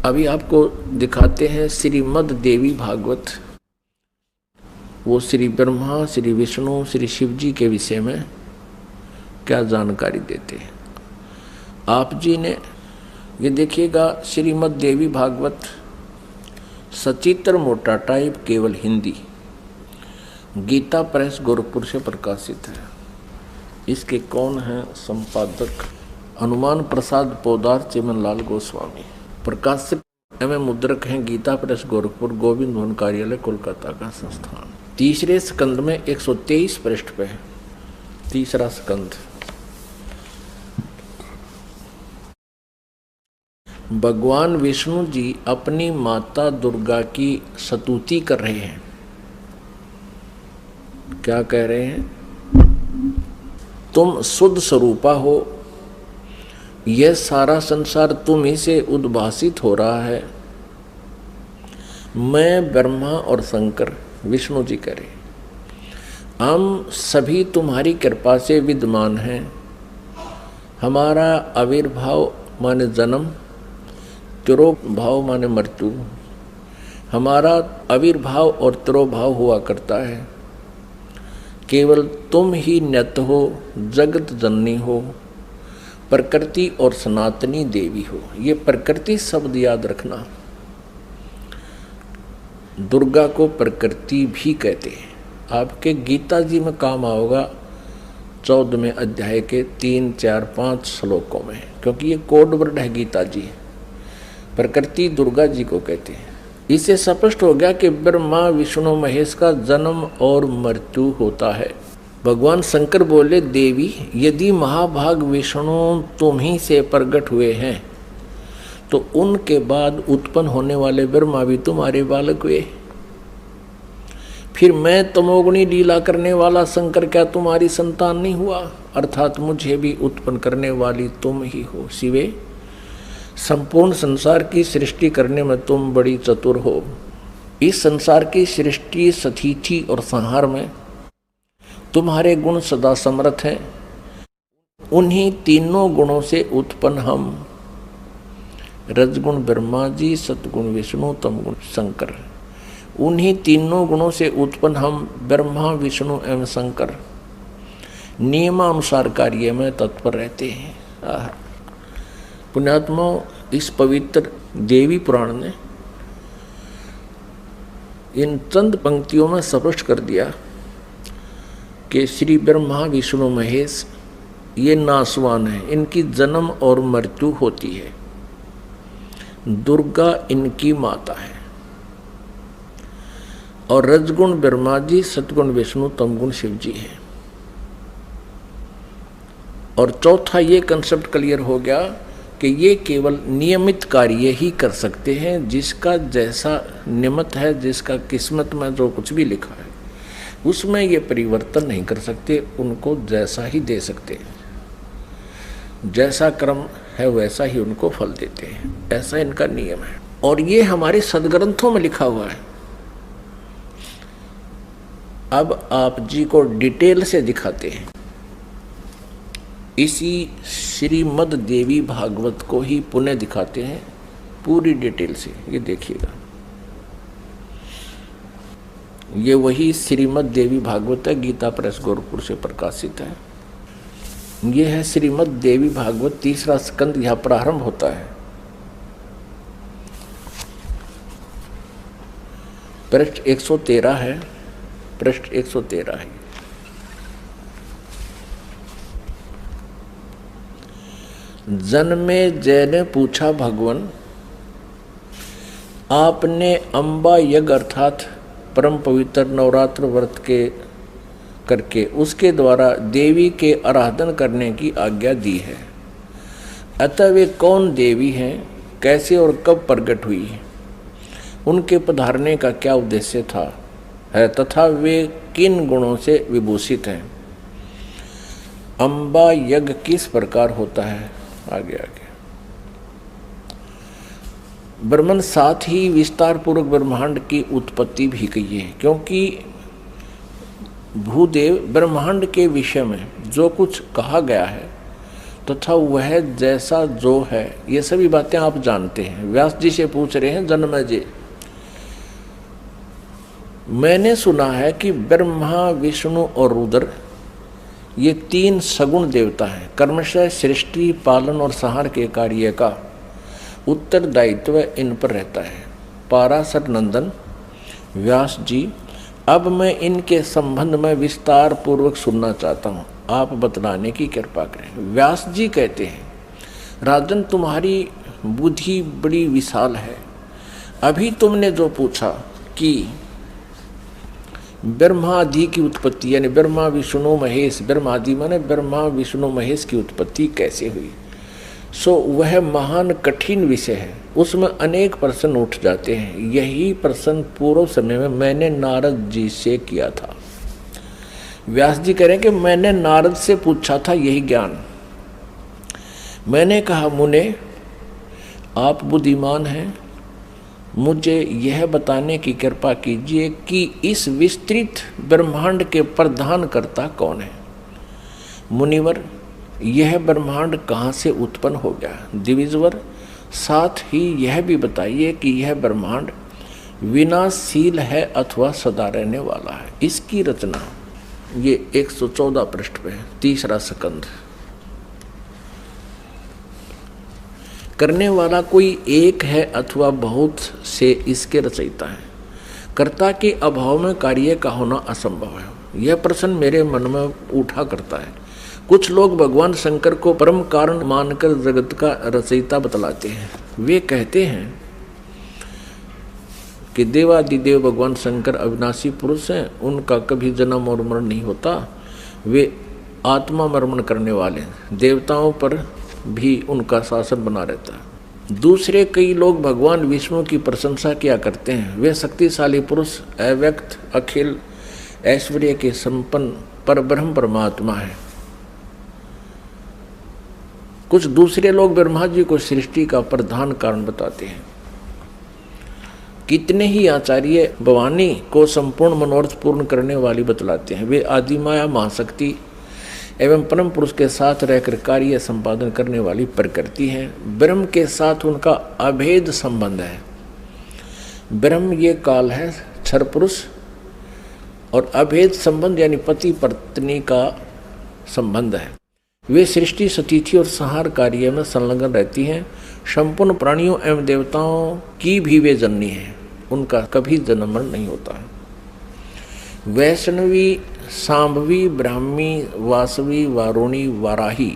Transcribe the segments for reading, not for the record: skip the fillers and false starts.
अभी आपको दिखाते हैं श्रीमद् देवी भागवत। वो श्री ब्रह्मा, श्री विष्णु, श्री शिव जी के विषय में क्या जानकारी देते हैं। आप जी ने ये देखिएगा, श्रीमद् देवी भागवत सचित्र मोटा टाइप, केवल हिंदी, गीता प्रेस गोरखपुर से प्रकाशित है। इसके कौन हैं संपादक? हनुमान प्रसाद पोदार चिमनलाल गोस्वामी। प्रकाशक एवं मुद्रक हैं गीता प्रेस गोरखपुर, गोविंद भवन कार्यालय कोलकाता का संस्थान। तीसरे स्कंद में 123 पृष्ठ पे है। तीसरा स्कंद। भगवान विष्णु जी अपनी माता दुर्गा की स्तुति कर रहे हैं। क्या कह रहे हैं? तुम शुद्ध स्वरूपा हो, यह सारा संसार तुम ही से उद्भासित हो रहा है। मैं, ब्रह्मा और शंकर, विष्णु जी कह रहे, हम सभी तुम्हारी कृपा से विद्यमान हैं। हमारा आविर्भाव माने जन्म, तिरोभाव माने मृत्यु, हमारा आविर्भाव और तिरोभाव हुआ करता है। केवल तुम ही नित्य हो, जगत जननी हो, प्रकृति और सनातनी देवी हो। ये प्रकृति शब्द याद रखना। दुर्गा को प्रकृति भी कहते हैं। आपके गीता जी में काम आओगा 14वें अध्याय के 3, 4, 5 श्लोकों में, क्योंकि ये कोड वर्ड है गीता जी। प्रकृति दुर्गा जी को कहते हैं। इससे स्पष्ट हो गया कि ब्रह्मा विष्णु महेश का जन्म और मृत्यु होता है। भगवान शंकर बोले, देवी यदि महाभाग विष्णु तुम ही से प्रकट हुए हैं तो उनके बाद उत्पन्न होने वाले ब्रह्मा भी तुम्हारे बालक हुए। फिर मैं तमोगुणी लीला करने वाला शंकर क्या तुम्हारी संतान नहीं हुआ? अर्थात मुझे भी उत्पन्न करने वाली तुम ही हो। शिवे, संपूर्ण संसार की सृष्टि करने में तुम बड़ी चतुर हो। इस संसार की सृष्टि, स्थिति और संहार में तुम्हारे गुण सदा समर्थ हैं। उन्हीं तीनों गुणों से उत्पन्न हम, रजगुण ब्रह्मा जी, सतगुण विष्णु, तमगुण शंकर, उन्हीं तीनों गुणों से उत्पन्न हम ब्रह्मा, विष्णु एवं शंकर नियमानुसार कार्य में तत्पर रहते हैं। पुण्यात्मा, इस पवित्र देवी पुराण ने इन चंद पंक्तियों में स्पष्ट कर दिया कि श्री ब्रह्मा विष्णु महेश ये नासवान है, इनकी जन्म और मृत्यु होती है। दुर्गा इनकी माता है और रजगुण ब्रह्मा जी, सतगुण विष्णु, तमगुण शिव जी है। और चौथा ये कंसेप्ट क्लियर हो गया कि ये केवल नियमित कार्य ही कर सकते हैं। जिसका जैसा नियमित है, जिसका किस्मत में जो कुछ भी लिखा है उसमें ये परिवर्तन नहीं कर सकते, उनको जैसा ही दे सकते हैं। जैसा क्रम है वैसा ही उनको फल देते हैं। ऐसा इनका नियम है और ये हमारे सदग्रंथों में लिखा हुआ है। अब आप जी को डिटेल से दिखाते हैं। इसी श्रीमद् देवी भागवत को ही पुनः दिखाते हैं पूरी डिटेल से। ये देखिएगा, ये वही श्रीमद् देवी भागवत है, गीता प्रेस गोरखपुर से प्रकाशित है। ये है श्रीमद् देवी भागवत, तीसरा स्कंद यहाँ प्रारंभ होता है। पृष्ठ 113 है, पृष्ठ 113 है। जन्मे जय ने पूछा, भगवान आपने अम्बा यज्ञ अर्थात परम पवित्र नवरात्र व्रत के करके उसके द्वारा देवी के आराधन करने की आज्ञा दी है। अतः वे कौन देवी हैं, कैसे और कब प्रकट हुई, उनके पधारने का क्या उद्देश्य था है, तथा वे किन गुणों से विभूषित हैं। अम्बा यज्ञ किस प्रकार होता है? आगे ब्रह्मन साथ ही विस्तार पूर्वक ब्रह्मांड की उत्पत्ति भी कही है, क्योंकि भूदेव ब्रह्मांड के विषय में जो कुछ कहा गया है तथा वह जैसा जो है, ये सभी बातें आप जानते हैं। व्यास जी से पूछ रहे हैं, जन्मेजय मैंने सुना है कि ब्रह्मा विष्णु और रुद्र ये तीन सगुण देवता हैं। कर्मशः सृष्टि पालन और संहार के कार्य का उत्तरदायित्व इन पर रहता है। पाराशर नंदन व्यास जी, अब मैं इनके संबंध में विस्तार पूर्वक सुनना चाहता हूँ, आप बतलाने की कृपा करें। व्यास जी कहते हैं, राजन तुम्हारी बुद्धि बड़ी विशाल है। अभी तुमने जो पूछा कि ब्रह्मादि की उत्पत्ति, यानी ब्रह्मा विष्णु महेश, ब्रह्मादि माने ब्रह्मा विष्णु महेश की उत्पत्ति कैसे हुई, सो वह महान कठिन विषय है। उसमें अनेक प्रश्न उठ जाते हैं। यही प्रश्न पूर्व समय में मैंने नारद जी से किया था। व्यास जी कह रहे हैं कि मैंने नारद से पूछा था यही ज्ञान। मैंने कहा, मुने आप बुद्धिमान हैं, मुझे यह बताने की कृपा कीजिए कि इस विस्तृत ब्रह्मांड के प्रधान कर्ता कौन है। मुनिवर, यह ब्रह्मांड कहाँ से उत्पन्न हो गया। द्विजवर, साथ ही यह भी बताइए कि यह ब्रह्मांड विनाशशील है अथवा सदा रहने वाला है। इसकी रचना ये 114 पृष्ठ पे है, तीसरा स्कंध। करने वाला कोई एक है अथवा बहुत से इसके रचयिता है। कर्ता के अभाव में कार्य का होना असंभव है। यह प्रश्न मेरे मन में उठा करता है। कुछ लोग भगवान शंकर को परम कारण मानकर जगत का रचयिता बतलाते हैं। वे कहते हैं कि देवादिदेव भगवान शंकर अविनाशी पुरुष हैं, उनका कभी जन्म और मरण नहीं होता, वे आत्मा मर्मण करने वाले हैं, देवताओं पर भी उनका शासन बना रहता है। दूसरे कई लोग भगवान विष्णु की प्रशंसा किया करते हैं। वे शक्तिशाली पुरुष, अव्यक्त, अखिल ऐश्वर्य के संपन्न परब्रह्म परमात्मा है। कुछ दूसरे लोग ब्रह्मा जी को सृष्टि का प्रधान कारण बताते हैं। कितने ही आचार्य भवानी को संपूर्ण मनोरथ पूर्ण करने वाली बतलाते हैं। वे आदिमाया महाशक्ति एवं परम पुरुष के साथ रहकर कार्य संपादन करने वाली प्रकृति है। ब्रह्म के साथ उनका अभेद संबंध है। ब्रह्म ये काल है, क्षर पुरुष, और अभेद संबंध यानी पति पत्नी का संबंध है। वे सृष्टि, स्थिति और संहार कार्य में संलग्न रहती हैं। संपूर्ण प्राणियों एवं देवताओं की भी वे जननी हैं। उनका कभी जन्म मरण नहीं होता है। वैष्णवी, सांभवी, ब्राह्मी, वासवी, वारुणी, वाराही,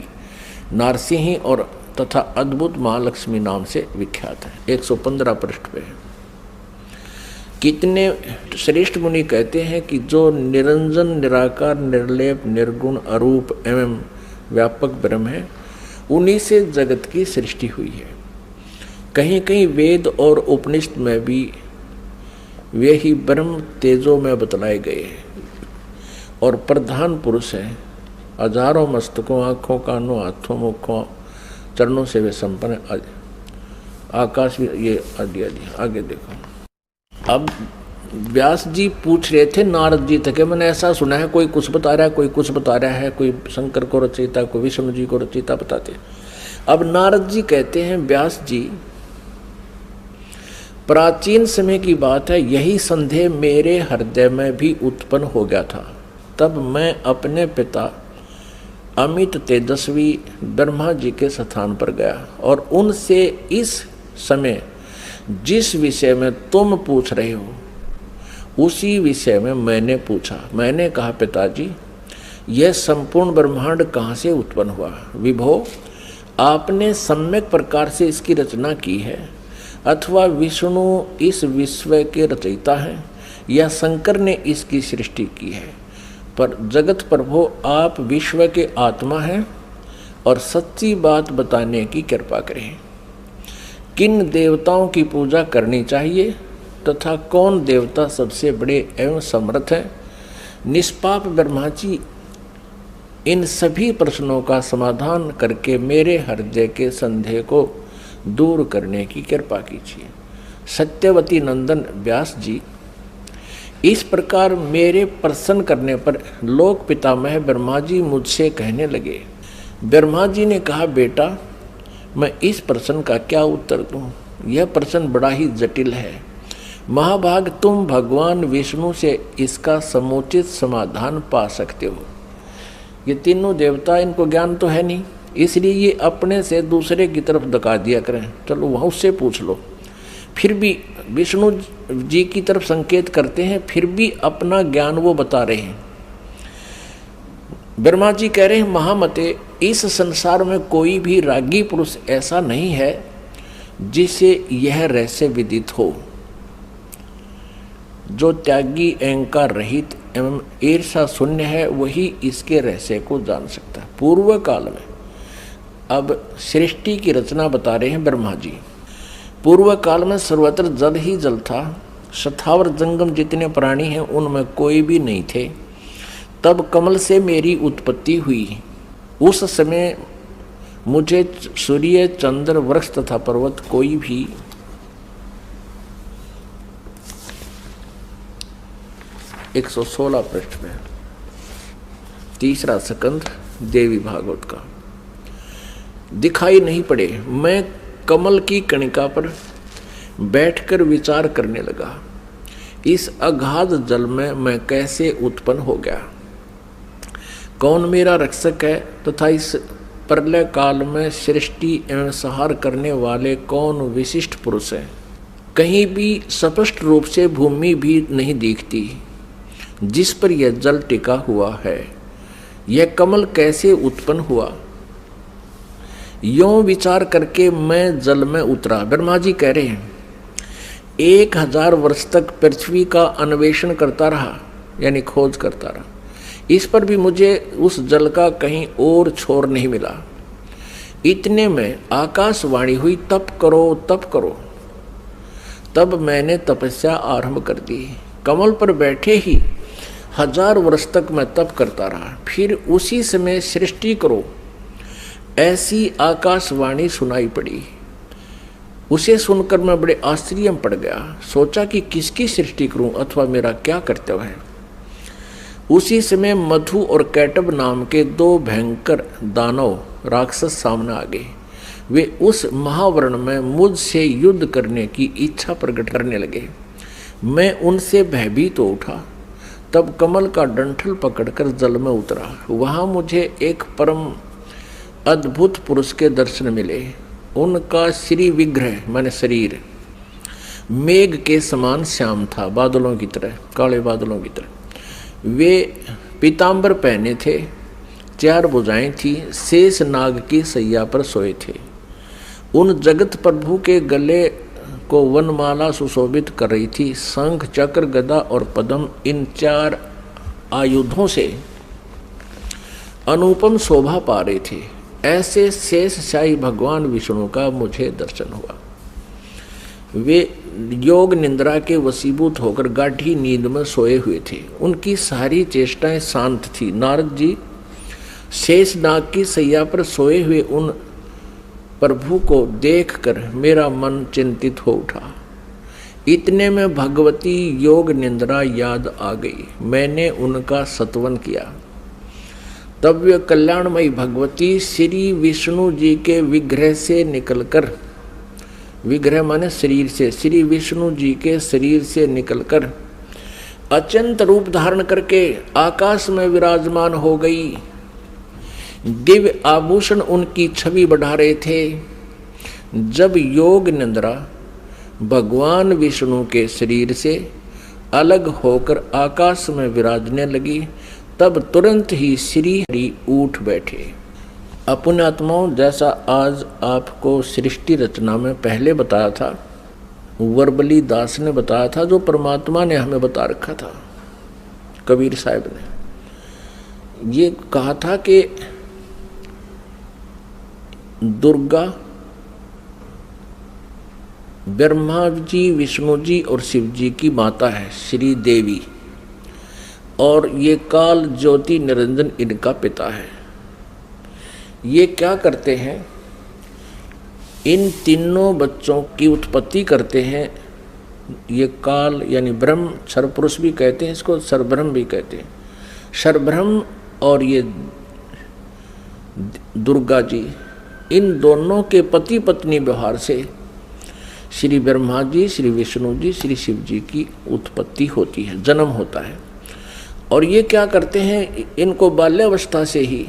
नारसिंही और तथा अद्भुत महालक्ष्मी नाम से विख्यात है। 115 पृष्ठ पे है। कितने श्रेष्ठ मुनि कहते हैं कि जो निरंजन, निराकार, निर्लेप, निर्गुण, अरूप एवं व्यापक ब्रह्म है, उन्हीं से जगत की सृष्टि हुई है। कहीं कहीं वेद और उपनिषद में भी वे ही ब्रह्म तेजो में बतलाए गए हैं और प्रधान पुरुष हैं। हजारों मस्तकों, आँखों, कानों, हाथों, मुखों, चरणों से वे संपन्न आकाश भी ये आदि आदि। आगे देखो। अब व्यास जी पूछ रहे थे नारद जी तक, मैंने ऐसा सुना है कोई कुछ बता रहा है, कोई कुछ बता रहा है, कोई शंकर को रचयिता, कोई विष्णु जी को रचयिता बताते। अब नारद जी कहते हैं, व्यास जी प्राचीन समय की बात है, यही संदेह मेरे हृदय में भी उत्पन्न हो गया था। तब मैं अपने पिता अमित तेजस्वी ब्रह्मा जी के स्थान पर गया और उनसे इस समय जिस विषय में तुम पूछ रहे हो उसी विषय में मैंने पूछा। मैंने कहा, पिताजी यह संपूर्ण ब्रह्मांड कहाँ से उत्पन्न हुआ। विभो, आपने सम्यक प्रकार से इसकी रचना की है अथवा विष्णु इस विश्व के रचयिता हैं या शंकर ने इसकी सृष्टि की है। पर जगत प्रभु, आप विश्व के आत्मा हैं और सच्ची बात बताने की कृपा करें। किन देवताओं की पूजा करनी चाहिए तथा कौन देवता सबसे बड़े एवं समर्थ है। निष्पाप ब्रह्मा जी, इन सभी प्रश्नों का समाधान करके मेरे हृदय के संदेह को दूर करने की कृपा कीजिए। सत्यवती नंदन व्यास जी, इस प्रकार मेरे प्रसन्न करने पर लोक पितामह ब्रह्मा जी मुझसे कहने लगे, ब्रह्मा जी ने कहा, बेटा मैं इस प्रश्न का क्या उत्तर दूं? यह प्रश्न बड़ा ही जटिल है। महाभाग, तुम भगवान विष्णु से इसका समुचित समाधान पा सकते हो। ये तीनों देवता, इनको ज्ञान तो है नहीं, इसलिए ये अपने से दूसरे की तरफ धका दिया करें, चलो वहाँ उससे पूछ लो। फिर भी विष्णु जी की तरफ संकेत करते हैं, फिर भी अपना ज्ञान वो बता रहे हैं। ब्रह्मा जी कह रहे हैं, महामते, इस संसार में कोई भी रागी पुरुष ऐसा नहीं है जिसे यह रहस्य विदित हो। जो त्यागी, अहंकार रहित एवं ईर्षा शून्य है, वही इसके रहस्य को जान सकता है। पूर्व काल में, अब सृष्टि की रचना बता रहे हैं ब्रह्मा जी। पूर्व काल में सर्वत्र जल ही जल था, स्थावर जंगम जितने प्राणी हैं उनमें कोई भी नहीं थे। तब कमल से मेरी उत्पत्ति हुई। उस समय मुझे सूर्य, चंद्र, वृक्ष तथा पर्वत कोई भी 116 पृष्ठ में 3रा स्कंध देवी भागवत का दिखाई नहीं पड़े। मैं कमल की कणिका पर बैठकर विचार करने लगा, इस अगाध जल में मैं कैसे उत्पन्न हो गया, कौन मेरा रक्षक है तथा इस प्रलय काल में सृष्टि एवं संहार करने वाले कौन विशिष्ट पुरुष हैं। कहीं भी स्पष्ट रूप से भूमि भी नहीं दिखती जिस पर यह जल टिका हुआ है। यह कमल कैसे उत्पन्न हुआ, यों विचार करके मैं जल में उतरा। ब्रह्मा जी कह रहे हैं, 1000 वर्ष तक पृथ्वी का अन्वेषण करता रहा, यानी खोज करता रहा। इस पर भी मुझे उस जल का कहीं और छोर नहीं मिला। इतने में आकाशवाणी हुई, तप करो तप करो। तब मैंने तपस्या आरंभ कर दी। कमल पर बैठे ही 1000 वर्ष तक मैं तप करता रहा। फिर उसी समय सृष्टि करो, ऐसी आकाशवाणी सुनाई पड़ी। उसे सुनकर मैं बड़े आश्चर्य में पड़ गया। सोचा कि किसकी सृष्टि करूं अथवा मेरा क्या कर्तव्य है। उसी समय मधु और कैटब नाम के 2 भयंकर दानव राक्षस सामने आ गए। वे उस महावर्ण में मुझसे युद्ध करने की इच्छा प्रकट करने लगे। मैं उनसे भयभीत हो उठा। तब कमल का डंठल पकड़कर जल में उतरा। वहाँ मुझे एक परम अद्भुत पुरुष के दर्शन मिले। उनका श्री विग्रह माने शरीर मेघ के समान श्याम था, बादलों की तरह, काले बादलों की तरह। वे पीतांबर पहने थे, 4 भुजाएं थी, शेष नाग की सैया पर सोए थे। उन जगत प्रभु के गले को वनमाला सुशोभित कर रही थी। शंख, चक्र, गदा और पद्म, इन 4 आयुधों से अनुपम शोभा पा रहे थे। ऐसे शेष शाही भगवान विष्णु का मुझे दर्शन हुआ। वे योग निंद्रा के वशीभूत होकर गाढ़ी नींद में सोए हुए थे। उनकी सारी चेष्टाएं शांत थी। नारद जी शेष नाग की सैया पर सोए हुए उन प्रभु को देखकर मेरा मन चिंतित हो उठा। इतने में भगवती योग निंद्रा याद आ गई। मैंने उनका सत्वन किया। तब वे कल्याणमयी भगवती श्री विष्णु जी के विग्रह से निकलकर, विग्रह माने शरीर से, श्री विष्णु जी के शरीर से निकलकर अत्यंत रूप धारण करके आकाश में विराजमान हो गई। दिव्य आभूषण उनकी छवि बढ़ा रहे थे। जब योग निंद्रा भगवान विष्णु के शरीर से अलग होकर आकाश में विराजने लगी, तब तुरंत ही श्री हरि उठ बैठे। अपने आत्माओं, जैसा आज आपको सृष्टि रचना में पहले बताया था, वर्बली दास ने बताया था, जो परमात्मा ने हमें बता रखा था, कबीर साहब ने ये कहा था कि दुर्गा ब्रह्मा जी, विष्णु जी और शिव जी की माता है, श्री देवी, और ये काल ज्योति निरंजन इनका पिता है। ये क्या करते हैं, इन तीनों बच्चों की उत्पत्ति करते हैं। ये काल यानी ब्रह्म, सर्वपुरुष भी कहते हैं इसको, सर्वब्रह्म भी कहते हैं। सर्वब्रह्म और ये दुर्गा जी, इन दोनों के पति पत्नी व्यवहार से श्री ब्रह्मा जी, श्री विष्णु जी, श्री शिव जी की उत्पत्ति होती है, जन्म होता है। और ये क्या करते हैं, इनको बाल्यावस्था से ही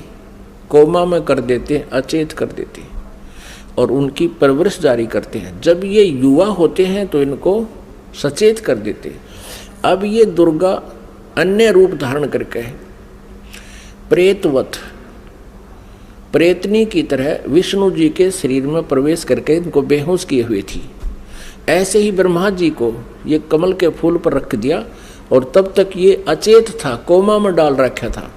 कोमा में कर देते, अचेत कर देते और उनकी परवरिश जारी करते हैं। जब ये युवा होते हैं तो इनको सचेत कर देते। अब ये दुर्गा अन्य रूप धारण करके प्रेतवत, प्रेतनी की तरह विष्णु जी के शरीर में प्रवेश करके इनको बेहोश किए हुए थी। ऐसे ही ब्रह्मा जी को ये कमल के फूल पर रख दिया और तब तक ये अचेत था, कोमा में डाल रखा था।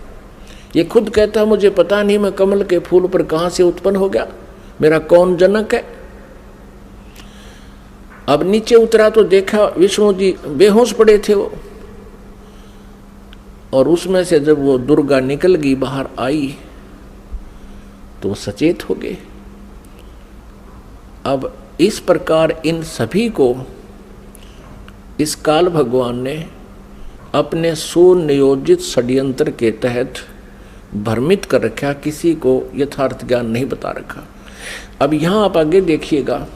ये खुद कहता मुझे पता नहीं मैं कमल के फूल पर कहाँ से उत्पन्न हो गया, मेरा कौन जनक है। अब नीचे उतरा तो देखा विष्णु जी बेहोश पड़े थे वो, और उसमें से जब वो दुर्गा निकल गई, बाहर आई, तो वो सचेत हो गए। अब इस प्रकार इन सभी को इस काल भगवान ने अपने सुनियोजित षड्यंत्र के तहत भ्रमित कर रखा, किसी को यथार्थ ज्ञान नहीं बता रखा। अब यहां आप आगे देखिएगा,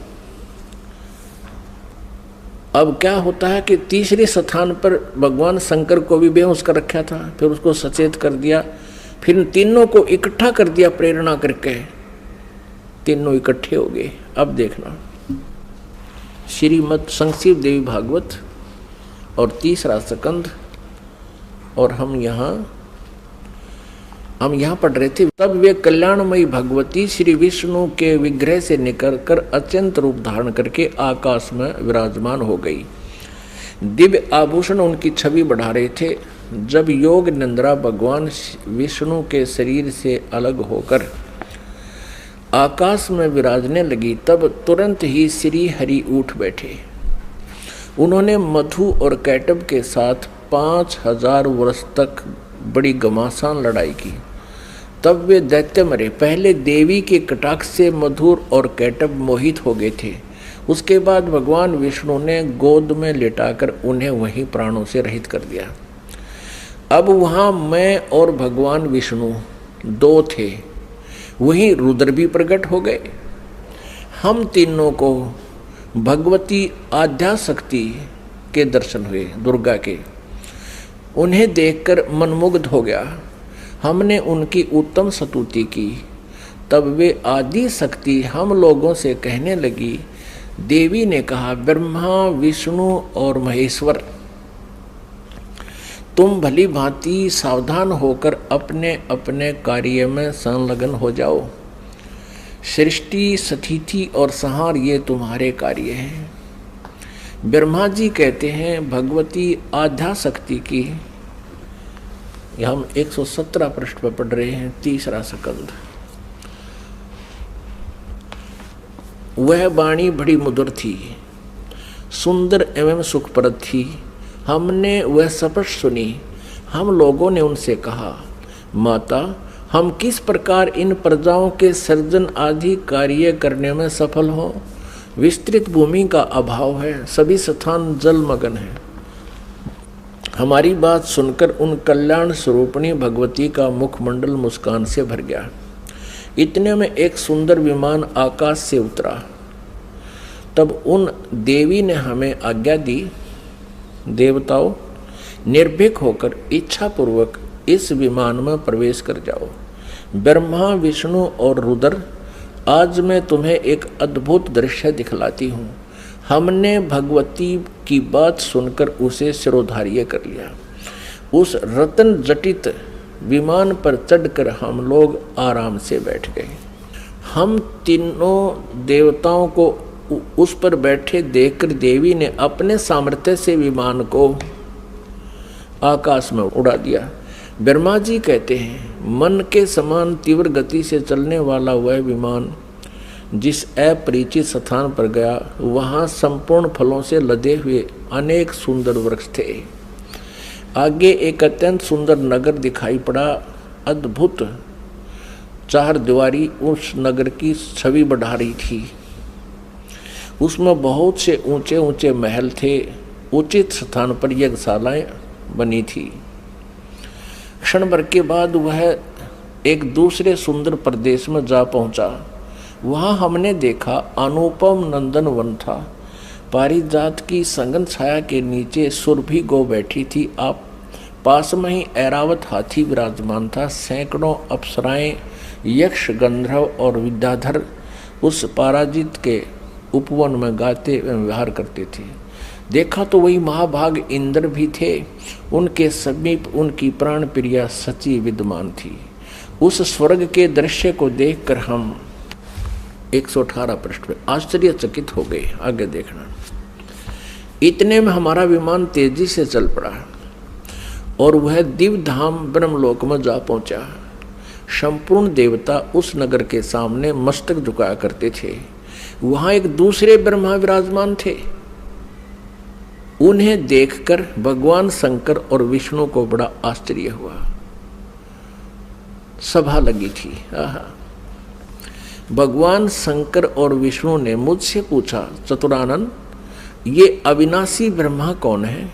अब क्या होता है कि तीसरे स्थान पर भगवान शंकर को भी बेहोश कर रखा था, फिर उसको सचेत कर दिया, फिर तीनों को इकट्ठा कर दिया प्रेरणा करके, तीनों इकट्ठे हो गए। अब देखना श्रीमद् संक्षिप्त देवी भागवत और तीसरा स्कंद, और हम यहाँ पढ़ रहे थे। तब वे कल्याणमयी भगवती श्री विष्णु के विग्रह से निकलकर अत्यंत रूप धारण करके आकाश में विराजमान हो गई। दिव्य आभूषण उनकी छवि बढ़ा रहे थे। जब योग निंद्रा भगवान विष्णु के शरीर से अलग होकर आकाश में विराजने लगी, तब तुरंत ही श्री हरि उठ बैठे। उन्होंने मधु और कैटब के साथ 5000 वर्ष तक बड़ी घमासान लड़ाई की। तब वे दैत्य मरे। पहले देवी के कटाक्ष से मधुर और कैटब मोहित हो गए थे। उसके बाद भगवान विष्णु ने गोद में लेटाकर उन्हें वहीं प्राणों से रहित कर दिया। अब वहाँ मैं और भगवान विष्णु दो थे, वहीं रुद्र भी प्रकट हो गए। हम तीनों को भगवती आद्याशक्ति के दर्शन हुए, दुर्गा के। उन्हें देखकर मनमुग्ध हो गया। हमने उनकी उत्तम स्तुति की। तब वे आदि शक्ति हम लोगों से कहने लगी। देवी ने कहा, ब्रह्मा विष्णु और महेश्वर, तुम भली भांति सावधान होकर अपने अपने कार्य में संलग्न हो जाओ। सृष्टि, स्थिति और संहार ये तुम्हारे कार्य हैं। ब्रह्मा जी कहते हैं, भगवती आद्याशक्ति की, यह हम 117 पृष्ठ पर पढ़ रहे हैं, तीसरा स्कंद। वह वाणी बड़ी मधुर थी, सुंदर एवं सुखप्रद थी। हमने वह स्पष्ट सुनी। हम लोगों ने उनसे कहा, माता, हम किस प्रकार इन प्रजाओं के सर्जन आदि कार्य करने में सफल हों? विस्तृत भूमि का अभाव है, सभी स्थान जलमग्न हैं। हमारी बात सुनकर उन कल्याण स्वरूपिणी भगवती का मुखमंडल मुस्कान से भर गया। इतने में एक सुंदर विमान आकाश से उतरा। तब उन देवी ने हमें आज्ञा दी, देवताओं, निर्भीक होकर इच्छापूर्वक इस विमान में प्रवेश कर जाओ। ब्रह्मा, विष्णु और रुद्र, आज मैं तुम्हें एक अद्भुत दृश्य दिखलाती हूँ। हमने भगवती की बात सुनकर उसे सिरोधार्य कर लिया। उस रत्न जटित विमान पर चढ़कर हम लोग आराम से बैठ गए। हम तीनों देवताओं को उस पर बैठे देखकर देवी ने अपने सामर्थ्य से विमान को आकाश में उड़ा दिया। ब्रह्मा जी कहते हैं, मन के समान तीव्र गति से चलने वाला वह विमान जिस अपरिचित स्थान पर गया, वहाँ संपूर्ण फलों से लदे हुए अनेक सुंदर वृक्ष थे। आगे एक अत्यंत सुंदर नगर दिखाई पड़ा। अद्भुत चार दीवारी उस नगर की छवि बढ़ा रही थी। उसमें बहुत से ऊंचे ऊंचे महल थे। उचित स्थान पर यज्ञशालाएं बनी थी। क्षण भर के बाद वह एक दूसरे सुंदर प्रदेश में जा पहुंचा। वहां हमने देखा अनुपम नंदन वन था। पारिजात की संगन छाया के नीचे सुरभि गो बैठी थी। आप पास में ही ऐरावत हाथी विराजमान था। सैकड़ों अप्सराएं, यक्ष, गंधर्व और विद्याधर उस पराजित के उपवन में गाते एवं विहार करते थे। देखा तो वही महाभाग इंद्र भी थे। उनके समीप उनकी प्राण प्रिया सची विद्यमान थी। उस स्वर्ग के दृश्य को देखकर हम 118 पृष्ठ में आश्चर्यचकित हो गए। आगे देखना। इतने में हमारा विमान तेजी से चल पड़ा और वह दिव्य धाम ब्रह्मलोक में जा पहुंचा। संपूर्ण देवता उस नगर के सामने मस्तक झुकाया करते थे। वहां एक दूसरे ब्रह्मा विराजमान थे। उन्हें देखकर भगवान शंकर और विष्णु को बड़ा आश्चर्य हुआ। सभा लगी थी। भगवान शंकर और विष्णु ने मुझसे पूछा, चतुरानन, ये अविनाशी ब्रह्मा कौन है?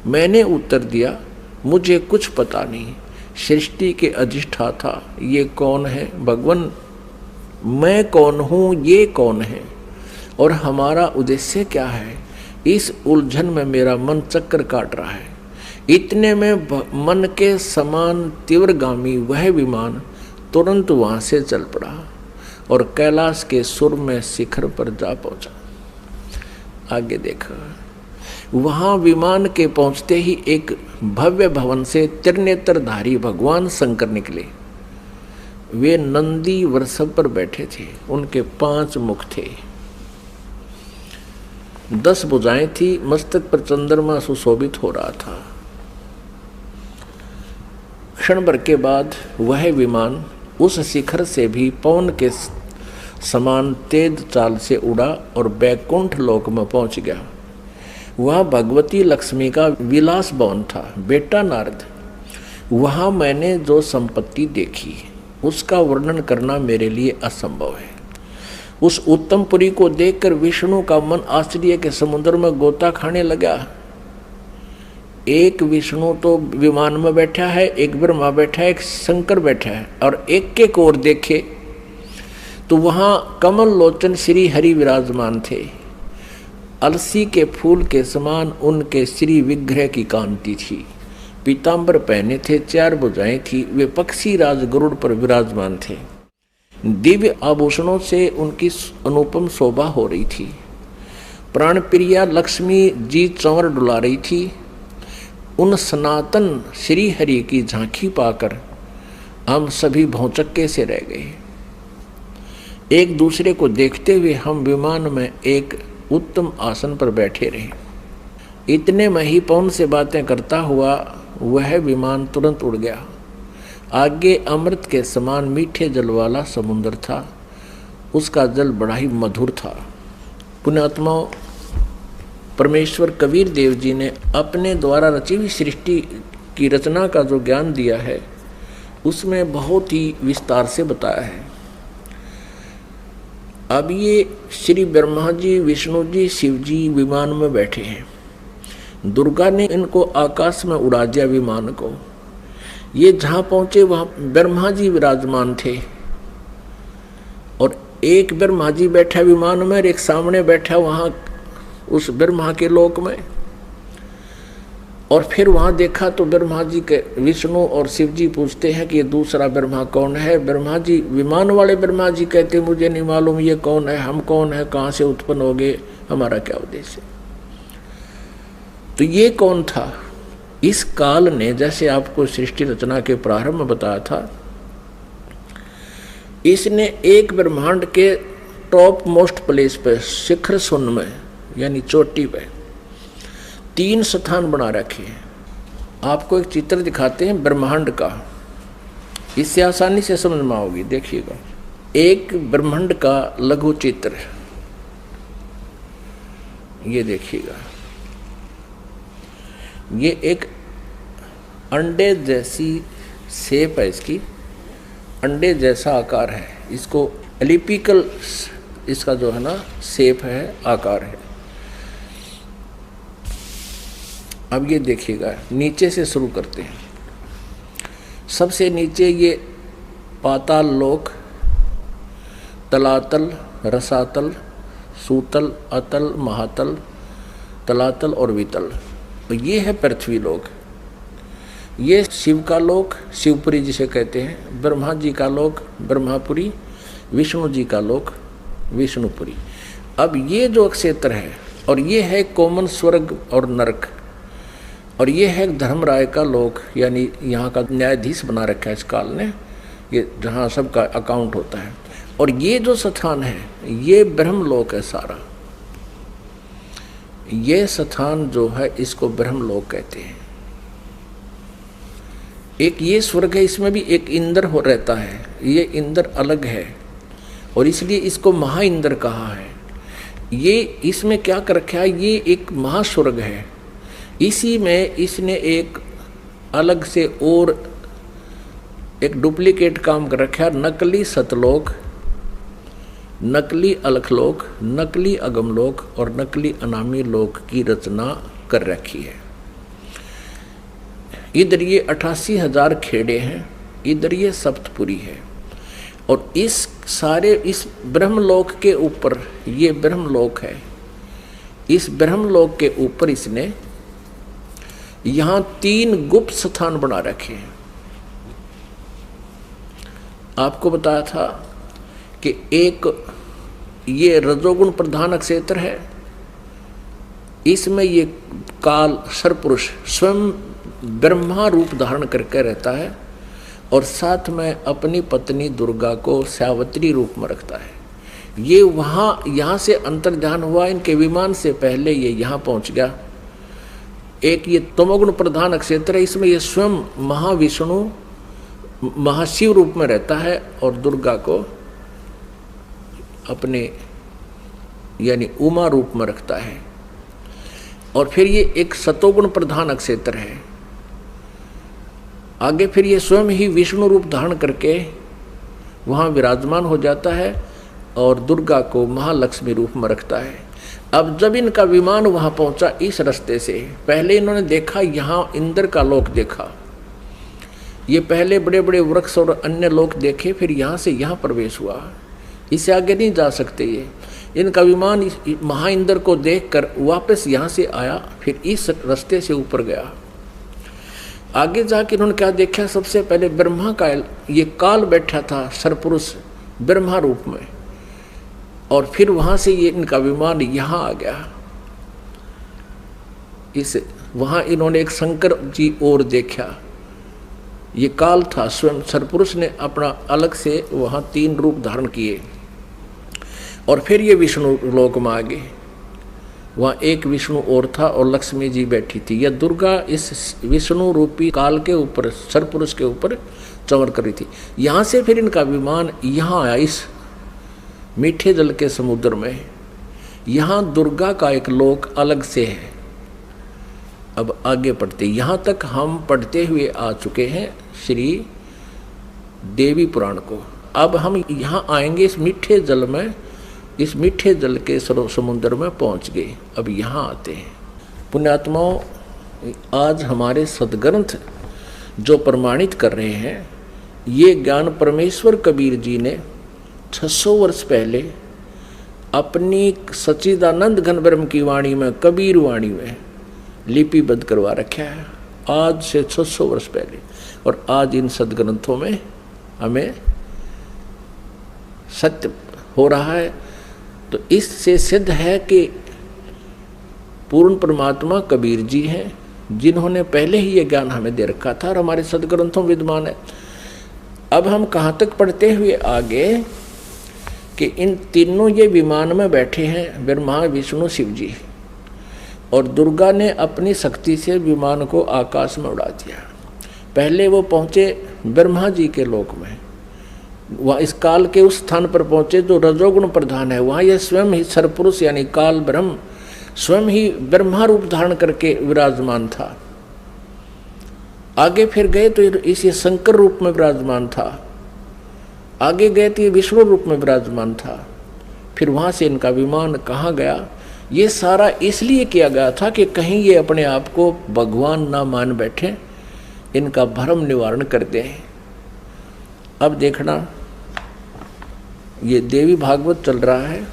मैंने उत्तर दिया, मुझे कुछ पता नहीं। सृष्टि के अधिष्ठाता ये कौन है? भगवान, मैं कौन हूँ, ये कौन है, और हमारा उद्देश्य क्या है? इस उलझन में मेरा मन चक्कर काट रहा है। इतने में मन के समान तीव्रगामी वह विमान तुरंत वहां से चल पड़ा और कैलाश के सुर में शिखर पर जा पहुंचा। आगे देखा। वहां विमान के पहुंचते ही एक भव्य भवन से त्रिनेत्रधारी भगवान शंकर निकले। वे नंदी वृषभ पर बैठे थे। उनके 5 मुख थे, 10 भुजाएं थी। मस्तक पर चंद्रमा सुशोभित हो रहा था। क्षण भर के बाद वह विमान उस शिखर से भी पवन के समान तेज चाल से उड़ा और बैकुंठ लोक में पहुंच गया। वह भगवती लक्ष्मी का विलास भवन था। बेटा नारद, वहां मैंने जो संपत्ति देखी उसका वर्णन करना मेरे लिए असंभव है। उस उत्तमपुरी को देखकर विष्णु का मन आश्चर्य के समुद्र में गोता खाने लगा। एक विष्णु तो विमान में बैठा है, एक ब्रह्मा बैठा है, एक शंकर बैठा है, और एक के ओर देखे तो वहां कमल लोचन श्री हरि विराजमान थे। अलसी के फूल के समान उनके श्री विग्रह की कांति थी। पीतांबर पहने थे, 4 भुजाएं थी। वे पक्षी राज गरुड़ पर विराजमान थे। दिव्य आभूषणों से उनकी अनुपम शोभा हो रही थी। प्राण प्रिया लक्ष्मी जी चंवर डुला रही थी। उन सनातन श्री हरि की झांकी पाकर हम सभी भौचक्के से रह गए। एक दूसरे को देखते हुए हम विमान में एक उत्तम आसन पर बैठे रहे। इतने में ही पवन से बातें करता हुआ वह विमान तुरंत उड़ गया। आगे अमृत के समान मीठे जल वाला समुद्र था। उसका जल बड़ा ही मधुर था। पुण्यात्माओं, परमेश्वर कबीर देव जी ने अपने द्वारा रची हुई सृष्टि की रचना का जो ज्ञान दिया है उसमें बहुत ही विस्तार से बताया है। अब ये श्री ब्रह्मा जी, विष्णु जी, शिव जी विमान में बैठे हैं। दुर्गा ने इनको आकाश में उड़ा दिया विमान को। ये जहाँ पहुँचे वहाँ ब्रह्मा जी विराजमान थे और एक ब्रह्मा जी बैठा विमान में और एक सामने बैठा वहाँ उस ब्रह्मा के लोक में। और फिर वहाँ देखा तो ब्रह्मा जी के विष्णु और शिव जी पूछते हैं कि ये दूसरा ब्रह्मा कौन है? ब्रह्मा जी, विमान वाले ब्रह्मा जी कहते मुझे नहीं मालूम ये कौन है, हम कौन है, कहाँ से उत्पन्न हो गए, हमारा क्या उद्देश्य? तो ये कौन था? इस काल ने, जैसे आपको सृष्टि रचना के प्रारंभ में बताया था, इसने एक ब्रह्मांड के टॉप मोस्ट प्लेस पे, शिखर सुन में यानी चोटी पे 3 स्थान बना रखे हैं। आपको एक चित्र दिखाते हैं ब्रह्मांड का, इससे आसानी से समझ में आओगी। देखिएगा, एक ब्रह्मांड का लघु चित्र, ये देखिएगा। ये एक अंडे जैसी शेप है, इसकी अंडे जैसा आकार है। इसको एलिपिकल इसका जो है ना शेप है, आकार है। अब ये देखिएगा, नीचे से शुरू करते हैं। सबसे नीचे ये पाताल लोक, तलातल, रसातल, सूतल, अतल, महातल, तलातल और वितल। तो ये है पृथ्वी लोक। ये शिव का लोक शिवपुरी जिसे कहते हैं, ब्रह्मा जी का लोक ब्रह्मापुरी, विष्णु जी का लोक विष्णुपुरी। अब ये जो क्षेत्र है, और ये है कोमन स्वर्ग और नरक, और ये है धर्मराय का लोक, यानी यहाँ का न्यायाधीश बना रखा है इस काल ने, ये जहाँ सबका अकाउंट होता है। और ये जो स्थान है ये ब्रह्मलोक है सारा। ये स्थान जो है इसको ब्रह्मलोक कहते हैं। एक ये स्वर्ग है, इसमें भी एक इंद्र हो रहता है, ये इंद्र अलग है और इसलिए इसको महा इंद्र कहा है। ये इसमें क्या कर रखा है, ये एक महास्वर्ग है। इसी में इसने एक अलग से और एक डुप्लीकेट काम कर रखा है, नकली सतलोक, नकली अलखलोक, नकली अगमलोक और नकली अनामी लोक की रचना कर रखी है। इधर ये 88,000 खेड़े हैं, इधर ये सप्तपुरी है। और इस सारे इस ब्रह्मलोक के ऊपर, ये ब्रह्मलोक है, इस ब्रह्मलोक के ऊपर इसने यहाँ 3 गुप्त स्थान बना रखे हैं। आपको बताया था कि एक ये रजोगुण प्रधान क्षेत्र है, इसमें ये काल सरपुरुष स्वयं ब्रह्मा रूप धारण करके रहता है और साथ में अपनी पत्नी दुर्गा को सावित्री रूप में रखता है। ये वहाँ यहाँ से अंतर्ध्यान हुआ, इनके विमान से पहले ये यहाँ पहुँच गया। एक ये तमोगुण प्रधान क्षेत्र है, इसमें ये स्वयं महाविष्णु महाशिव रूप में रहता है और दुर्गा को अपने यानी उमा रूप में रखता है। और फिर ये एक सतोगुण प्रधान क्षेत्र है। आगे फिर ये स्वयं ही विष्णु रूप धारण करके वहाँ विराजमान हो जाता है और दुर्गा को महालक्ष्मी रूप में रखता है। अब जब इनका विमान वहाँ पहुँचा इस रास्ते से, पहले इन्होंने देखा यहाँ इंद्र का लोक देखा, ये पहले बड़े बड़े वृक्ष और अन्य लोक देखे, फिर यहाँ से यहाँ प्रवेश हुआ। इससे आगे नहीं जा सकते ये। इनका विमान महा इंद्र को देखकर वापस यहाँ से आया, फिर इस रास्ते से ऊपर गया। आगे जाके इन्होंने क्या देखा, सबसे पहले ब्रह्मा का ये काल बैठा था सरपुरुष ब्रह्मा रूप में, और फिर वहाँ से ये इनका विमान यहाँ आ गया। इस वहाँ इन्होंने एक शंकर जी और देखा, ये काल था स्वयं सरपुरुष ने अपना अलग से वहाँ 3 रूप धारण किए। और फिर ये विष्णु लोक में आ गए, वहाँ एक विष्णु और था और लक्ष्मी जी बैठी थी। यह दुर्गा इस विष्णु रूपी काल के ऊपर सरपुरुष के ऊपर चमर कर रही थी। यहाँ से फिर इनका विमान यहाँ आया इस मीठे जल के समुद्र में। यहाँ दुर्गा का एक लोक अलग से है। अब आगे पढ़ते, यहाँ तक हम पढ़ते हुए आ चुके हैं श्री देवी पुराण को। अब हम यहाँ आएंगे इस मीठे जल में, इस मीठे जल के समुद्र में पहुँच गए। अब यहाँ आते हैं पुण्यात्माओं, आज हमारे सदग्रंथ जो प्रमाणित कर रहे हैं, ये ज्ञान परमेश्वर कबीर जी ने 600 वर्ष पहले अपनी सच्चिदानंद घन ब्रह्म की वाणी में, कबीर वाणी में लिपिबद्ध करवा रखा है, आज से 600 वर्ष पहले। और आज इन सदग्रंथों में हमें सत्य हो रहा है। तो इससे सिद्ध है कि पूर्ण परमात्मा कबीर जी हैं, जिन्होंने पहले ही ये ज्ञान हमें दे रखा था और हमारे सदग्रंथों विद्यमान है। अब हम कहाँ तक पढ़ते हुए आगे कि इन तीनों ये विमान में बैठे हैं, ब्रह्मा विष्णु शिव जी, और दुर्गा ने अपनी शक्ति से विमान को आकाश में उड़ा दिया। पहले वो पहुँचे ब्रह्मा जी के लोक में, वह इस काल के उस स्थान पर पहुँचे जो रजोगुण प्रधान है। वहाँ यह स्वयं ही सरपुरुष यानी काल ब्रह्म स्वयं ही ब्रह्मा रूप धारण करके विराजमान था। आगे फिर गए तो इस शंकर रूप में विराजमान था। आगे गए तो ये विष्णु रूप में विराजमान था। फिर वहाँ से इनका विमान कहाँ गया, ये सारा इसलिए किया गया था कि कहीं ये अपने आप को भगवान ना मान बैठे, इनका भ्रम निवारण कर दें। अब देखना, ये देवी भागवत चल रहा है,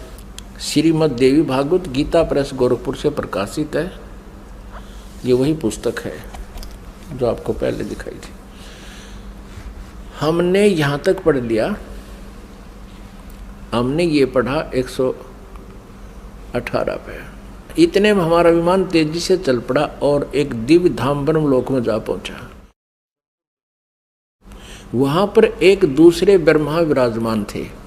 श्रीमद् देवी भागवत, गीता प्रेस गोरखपुर से प्रकाशित है। ये वही पुस्तक है जो आपको पहले दिखाई थी। हमने यहाँ तक पढ़ लिया, हमने ये पढ़ा 118 पे। इतने में हमारा विमान तेजी से चल पड़ा और एक दिव्य धाम ब्रह्म लोक में जा पहुंचा। वहां पर एक दूसरे ब्रह्मा विराजमान थे।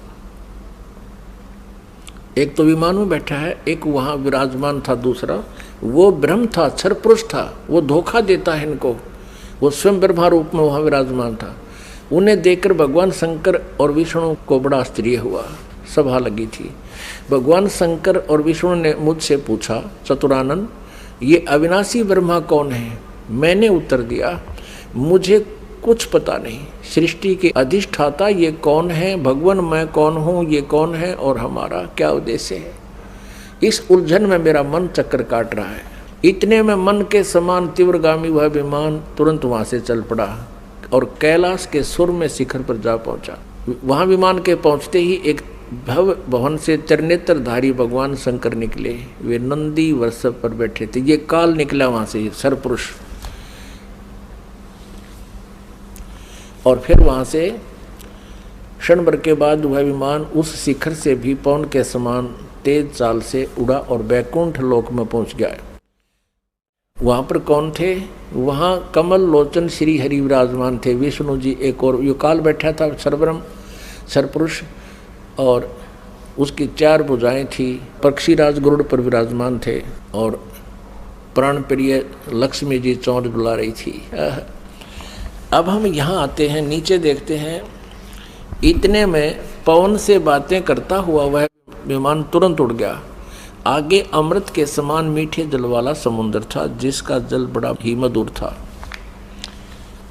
एक तो विमान में बैठा है, एक वहां विराजमान था दूसरा। वो ब्रह्म था, क्षर पुरुष था, वो धोखा देता है इनको। वो स्वयं ब्रह्मा रूप में वहां विराजमान था। उन्हें देखकर भगवान शंकर और विष्णु को बड़ा आश्चर्य हुआ। सभा लगी थी। भगवान शंकर और विष्णु ने मुझसे पूछा, चतुरानन, ये अविनाशी ब्रह्मा कौन है? मैंने उत्तर दिया, मुझे कुछ पता नहीं। सृष्टि के अधिष्ठाता ये कौन है? भगवान मैं कौन हूँ? ये कौन है? और हमारा क्या उद्देश्य है? इस उलझन में मेरा मन चक्कर काट रहा है। इतने में मन के समान तीव्रगामी वह विमान तुरंत वहां से चल पड़ा और कैलाश के सुर में शिखर पर जा पहुंचा। वहां विमान के पहुंचते ही एक भव भवन से चरनेत्रधारी भगवान शंकर निकले। वे नंदी वृषभ पर बैठे थे। ये काल निकला वहां से, सरपुरुष। और फिर वहां से क्षण भर के बाद वह विमान उस शिखर से भी पवन के समान तेज चाल से उड़ा और वैकुंठ लोक में पहुंच गया। वहां पर कौन थे? वहां कमल लोचन श्री हरि विराजमान थे। विष्णु जी एक और युकाल बैठा था, सरब्रह्म सरपुरुष, और उसकी 4 भुजाएं थी। पक्षीराज गरुड़ पर विराजमान थे और प्राण प्रिय लक्ष्मी जी चौंध डुला रही थी। अब हम यहाँ आते हैं, नीचे देखते हैं। इतने में पवन से बातें करता हुआ वह विमान तुरंत उड़ गया। आगे अमृत के समान मीठे जल वाला समुद्र था, जिसका जल बड़ा ही मधुर था।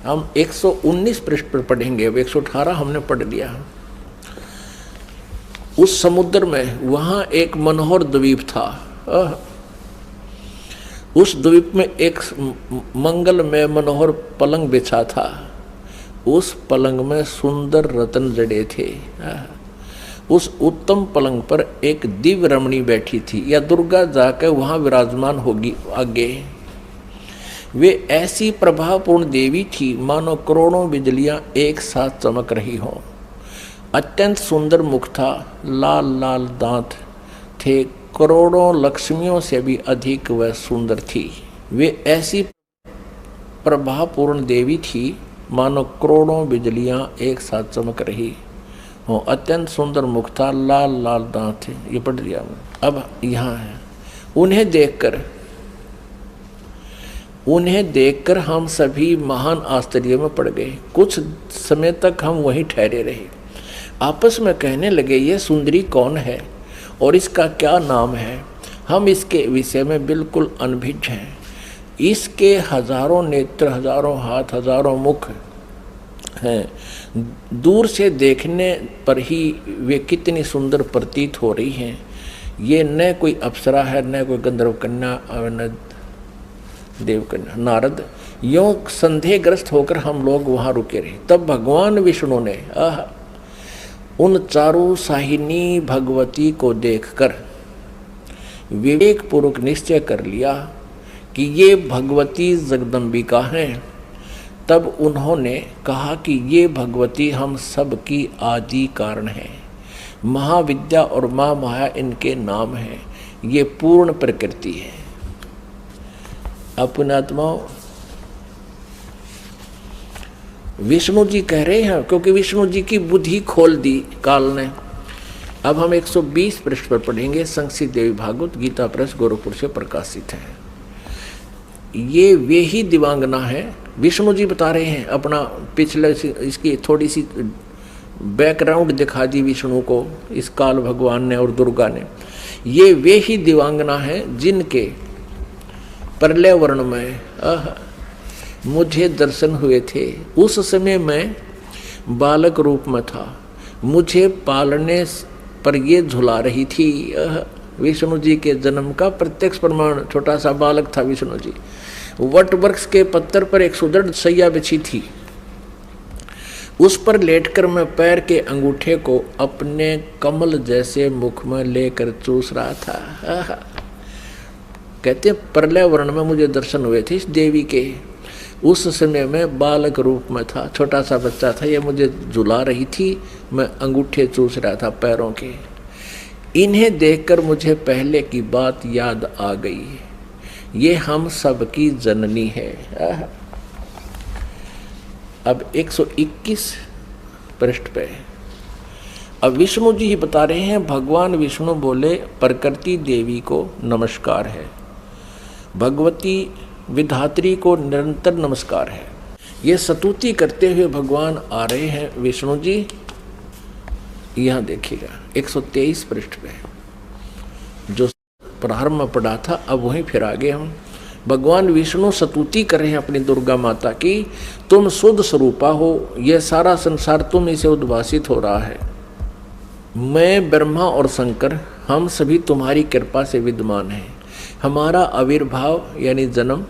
हम 119 पृष्ठ पर पढ़ेंगे, अब 118 हमने पढ़ लिया। उस समुद्र में वहां एक मनोहर द्वीप था। उस द्वीप में एक मंगल में मनोहर पलंग बिछा था। उस पलंग में सुंदर रत्न जड़े थे। उस उत्तम पलंग पर एक दिव्य रमणी बैठी थी, या दुर्गा जाकर वहां विराजमान होगी आगे। वे ऐसी प्रभापूर्ण देवी थी मानो करोड़ों बिजलियां एक साथ चमक रही हों। अत्यंत सुंदर मुख था, लाल लाल दांत थे, करोड़ों लक्ष्मियों से भी अधिक वह सुंदर थी। वे ऐसी प्रभापूर्ण देवी थी मानो करोड़ों बिजलियां एक साथ चमक रही हो। अत्यंत सुंदर मुख था, लाल लाल दांत थे। ये पढ़ लिया। अब यहाँ है, उन्हें देखकर हम सभी महान आश्चर्य में पड़ गए। कुछ समय तक हम वहीं ठहरे रहे। आपस में कहने लगे, ये सुंदरी कौन है और इसका क्या नाम है? हम इसके विषय में बिल्कुल अनभिज्ञ हैं। इसके हजारों नेत्र, हजारों हाथ, हजारों मुख हैं। दूर से देखने पर ही वे कितनी सुंदर प्रतीत हो रही हैं। ये न कोई अप्सरा है, न कोई गंधर्व कन्या, न देव कन्या। नारद, यों संदेहग्रस्त होकर हम लोग वहाँ रुके रहे। तब भगवान विष्णु ने उन चारों साहिनी भगवती को देखकर विवेक पूर्वक निश्चय कर लिया कि ये भगवती जगदम्बिका हैं। तब उन्होंने कहा कि ये भगवती हम सब की आदि कारण है। महाविद्या और महामाया इनके नाम हैं। ये पूर्ण प्रकृति है। अपने आत्माओं, विष्णु जी कह रहे हैं, क्योंकि विष्णु जी की बुद्धि खोल दी काल ने। अब हम 120 पृष्ठ पर पढ़ेंगे। संक्षिप्त देवी भागवत, गीता प्रेस गोरखपुर से प्रकाशित है। ये वे ही दिवांगना है। विष्णु जी बता रहे हैं अपना पिछले, इसकी थोड़ी सी बैकग्राउंड दिखा दी विष्णु को, इस काल भगवान ने और दुर्गा ने। ये वे ही दिवांगना है जिनके प्रलय वर्ण में मुझे दर्शन हुए थे। उस समय मैं बालक रूप में था। मुझे पालने पर ये झुला रही थी। विष्णु जी के जन्म का प्रत्यक्ष प्रमाण, छोटा सा बालक था विष्णु जी। वट वृक्ष के पत्तर पर एक सुदृढ़ सैया बिछी थी। उस पर लेटकर मैं पैर के अंगूठे को अपने कमल जैसे मुख में लेकर चूस रहा था। कहते प्रलय वर्ण में मुझे दर्शन हुए थे इस देवी के। उस समय में बालक रूप में था, छोटा सा बच्चा था, ये मुझे झुला रही थी, मैं अंगूठे चूस रहा था पैरों के। इन्हें देखकर मुझे पहले की बात याद आ गई, ये हम सब की जननी है। अब 121 पृष्ठ पे अब विष्णु जी ही बता रहे हैं, भगवान विष्णु बोले प्रकृति देवी को नमस्कार है, भगवती विधात्री को निरंतर नमस्कार है। ये स्तुति करते हुए भगवान आ रहे हैं विष्णु जी। यहाँ देखिएगा 123 पृष्ठ पे जो प्रारंभ में पढ़ा था, अब वहीं फिर आगे हम भगवान विष्णु स्तुति कर रहे हैं अपनी दुर्गा माता की। तुम शुद्ध स्वरूपा हो, यह सारा संसार तुम इसे उद्भासित हो रहा है। मैं ब्रह्मा और शंकर हम सभी तुम्हारी कृपा से विद्यमान हैं। हमारा आविर्भाव यानी जन्म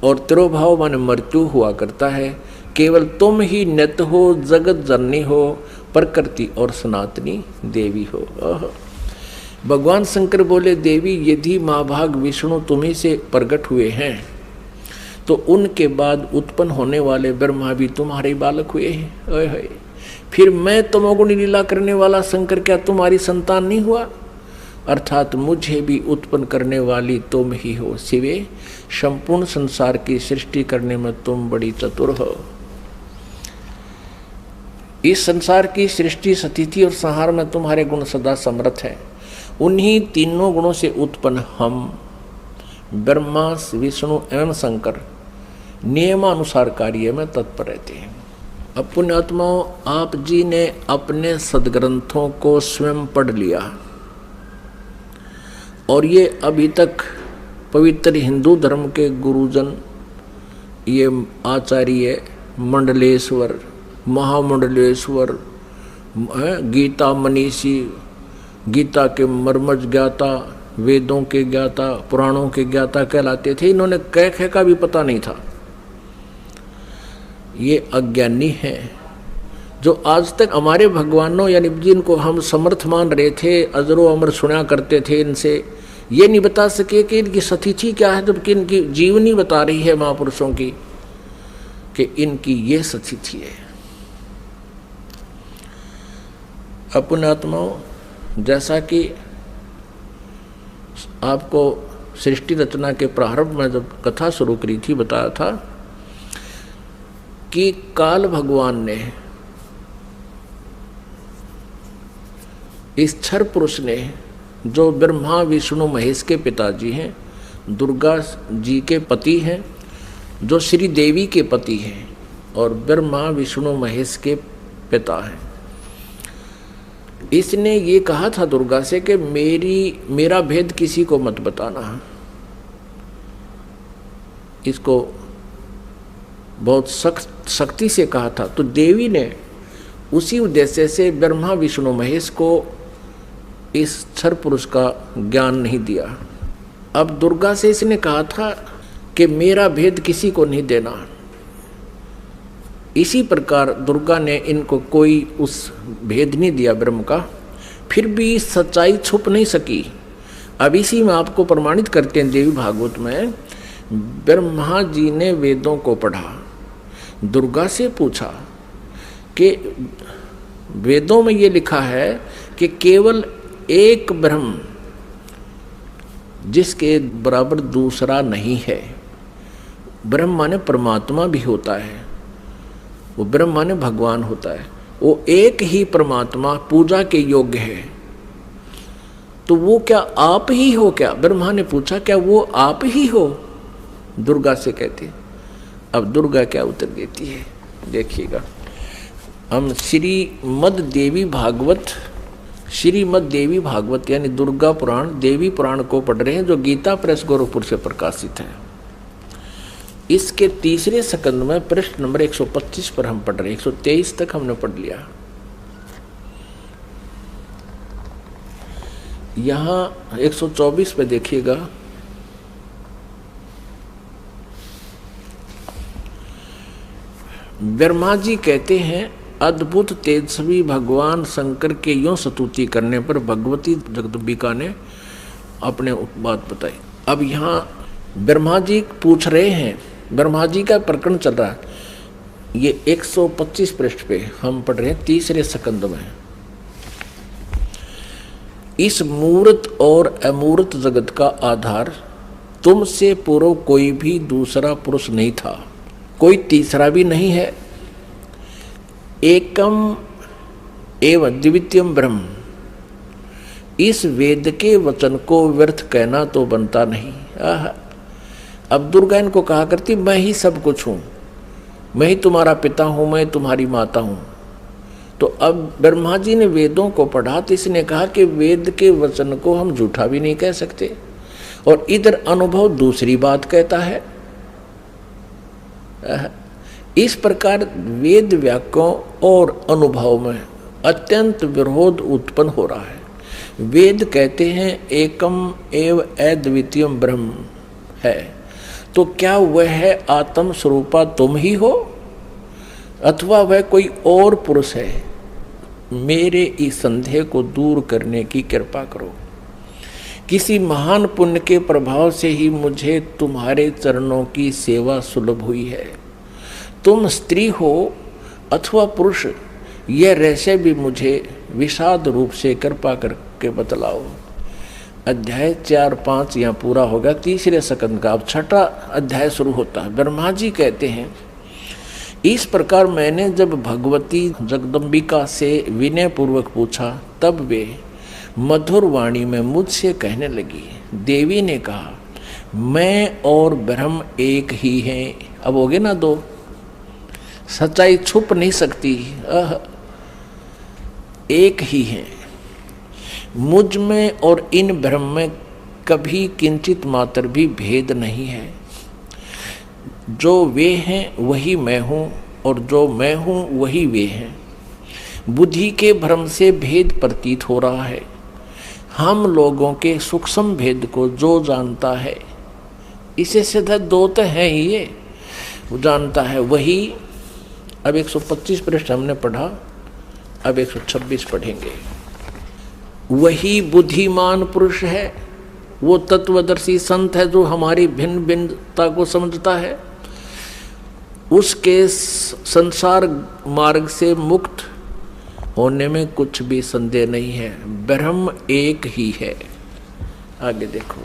और तिरोभाव माने मृत्यु हुआ करता है। केवल तुम ही नित्य हो, जगत जननी हो, प्रकृति और सनातनी देवी हो। भगवान शंकर बोले देवी यदि महाभाग विष्णु तुम्ही से प्रकट हुए हैं तो उनके बाद उत्पन्न होने वाले ब्रह्मा भी तुम्हारे बालक हुए हैं। फिर मैं तमोगुणी लीला करने वाला शंकर क्या तुम्हारी संतान नहीं हुआ? अर्थात मुझे भी उत्पन्न करने वाली तुम ही हो शिवे। संपूर्ण संसार की सृष्टि करने में तुम बड़ी चतुर हो। इस संसार की सृष्टि स्थिति और संहार में तुम्हारे गुण सदा समर्थ है। उन्हीं तीनों गुणों से उत्पन्न हम ब्रह्मा विष्णु एवं शंकर नियमानुसार कार्य में तत्पर रहते हैं। अब पुण्यात्माओं, आप जी ने अपने सदग्रंथों को स्वयं पढ़ लिया और ये अभी तक पवित्र हिंदू धर्म के गुरुजन, ये आचार्य मंडलेश्वर, महामंडलेश्वर, गीता मनीषी, गीता के मर्मज ज्ञाता, वेदों के ज्ञाता, पुराणों के ज्ञाता कहलाते थे। इन्होंने कह का भी पता नहीं था। ये अज्ञानी हैं जो आज तक हमारे भगवानों यानी जिनको हम समर्थ मान रहे थे, अजरो अमर सुना करते थे, इनसे ये नहीं बता सके कि इनकी सतिथि क्या है, जबकि इनकी जीवनी बता रही है महापुरुषों की कि इनकी ये सतिथि है। अपने आत्माओं, जैसा कि आपको सृष्टि रचना के प्रारंभ में जब कथा शुरू करी थी बताया था कि काल भगवान ने, इस क्षर पुरुष ने, जो ब्रह्मा विष्णु महेश के पिताजी हैं, दुर्गा जी के पति हैं, जो श्री देवी के पति हैं और ब्रह्मा विष्णु महेश के पिता हैं, इसने ये कहा था दुर्गा से कि मेरा भेद किसी को मत बताना। इसको बहुत सख्ती से कहा था। तो देवी ने उसी उद्देश्य से ब्रह्मा विष्णु महेश को इस क्षर पुरुष का ज्ञान नहीं दिया। अब दुर्गा से इसने कहा था कि मेरा भेद किसी को नहीं देना। इसी प्रकार दुर्गा ने इनको कोई उस भेद नहीं दिया ब्रह्म का, फिर भी सच्चाई छुप नहीं सकी। अब इसी में आपको प्रमाणित करते हैं देवी भागवत में, ब्रह्मा जी ने वेदों को पढ़ा, दुर्गा से पूछा कि वेदों में ये लिखा है कि केवल एक ब्रह्म जिसके बराबर दूसरा नहीं है। ब्रह्म माने परमात्मा भी होता है, वो ब्रह्म माने भगवान होता है, वो एक ही परमात्मा पूजा के योग्य है। तो वो क्या आप ही हो क्या? ब्रह्मा ने पूछा क्या वो आप ही हो? दुर्गा से कहते। अब दुर्गा क्या उत्तर देती है देखिएगा। हम श्रीमद् देवी भागवत यानी दुर्गा पुराण देवी पुराण को पढ़ रहे हैं, जो गीता प्रेस गोरखपुर से प्रकाशित है। इसके तीसरे स्कंद में पृष्ठ नंबर 125 पर हम पढ़ रहे हैं। 123 तक हमने पढ़ लिया। यहाँ 124 पे देखिएगा, ब्रह्मा जी कहते हैं अद्भुत तेजस्वी भगवान शंकर के यूं स्तुति करने पर भगवती जगदम्बिका ने अपने बात बताई। अब यहाँ ब्रह्मा जी पूछ रहे हैं, ब्रह्मा जी का प्रकरण चल रहा है। ये 125 पृष्ठ पे हम पढ़ रहे हैं, तीसरे स्कंद में। इस मूर्त और अमूर्त जगत का आधार तुमसे पूर्व कोई भी दूसरा पुरुष नहीं था, कोई तीसरा भी नहीं है। एकम एवं द्वितीयम ब्रह्म, इस वेद के वचन को व्यर्थ कहना तो बनता नहीं। अब दुर्गा इनको कहा करती मैं ही सब कुछ हूं, मैं ही तुम्हारा पिता हूं, मैं तुम्हारी माता हूं। तो अब ब्रह्मा जी ने वेदों को पढ़ा तो इसने कहा कि वेद के वचन को हम झूठा भी नहीं कह सकते, और इधर अनुभव दूसरी बात कहता है। इस प्रकार वेद वाक्यों और अनुभव में अत्यंत विरोध उत्पन्न हो रहा है। वेद कहते हैं एकम एव अद्वितीयम ब्रह्म है, तो क्या वह है आत्म स्वरूपा तुम ही हो अथवा वह कोई और पुरुष है? मेरे इस संदेह को दूर करने की कृपा करो। किसी महान पुण्य के प्रभाव से ही मुझे तुम्हारे चरणों की सेवा सुलभ हुई है। तुम स्त्री हो अथवा पुरुष, यह रहस्य भी मुझे विषाद रूप से कृपा करके बतलाओ। अध्याय 4-5 यहाँ पूरा होगा, तीसरे स्कंद का अब छठा अध्याय शुरू होता है। ब्रह्मा जी कहते हैं इस प्रकार मैंने जब भगवती जगदम्बिका से विनय पूर्वक पूछा, तब वे मधुर वाणी में मुझसे कहने लगी। देवी ने कहा मैं और ब्रह्म एक ही हैं। अब हो गए ना दो, सच्चाई छुप नहीं सकती, एक ही हैं। मुझ में और इन ब्रह्म में कभी किंचित मात्र भी भेद नहीं है। जो वे हैं वही मैं हूँ, और जो मैं हूँ वही वे हैं। बुद्धि के भ्रम से भेद प्रतीत हो रहा है। हम लोगों के सूक्ष्म भेद को जो जानता है, इसे सीधा दो तो है ही, ये वो जानता है वही। अब 125 पृष्ठ हमने पढ़ा, अब 126 पढ़ेंगे। वही बुद्धिमान पुरुष है, वो तत्वदर्शी संत है जो हमारी भिन्न भिन्नता को समझता है। उसके संसार मार्ग से मुक्त होने में कुछ भी संदेह नहीं है। ब्रह्म एक ही है। आगे देखो,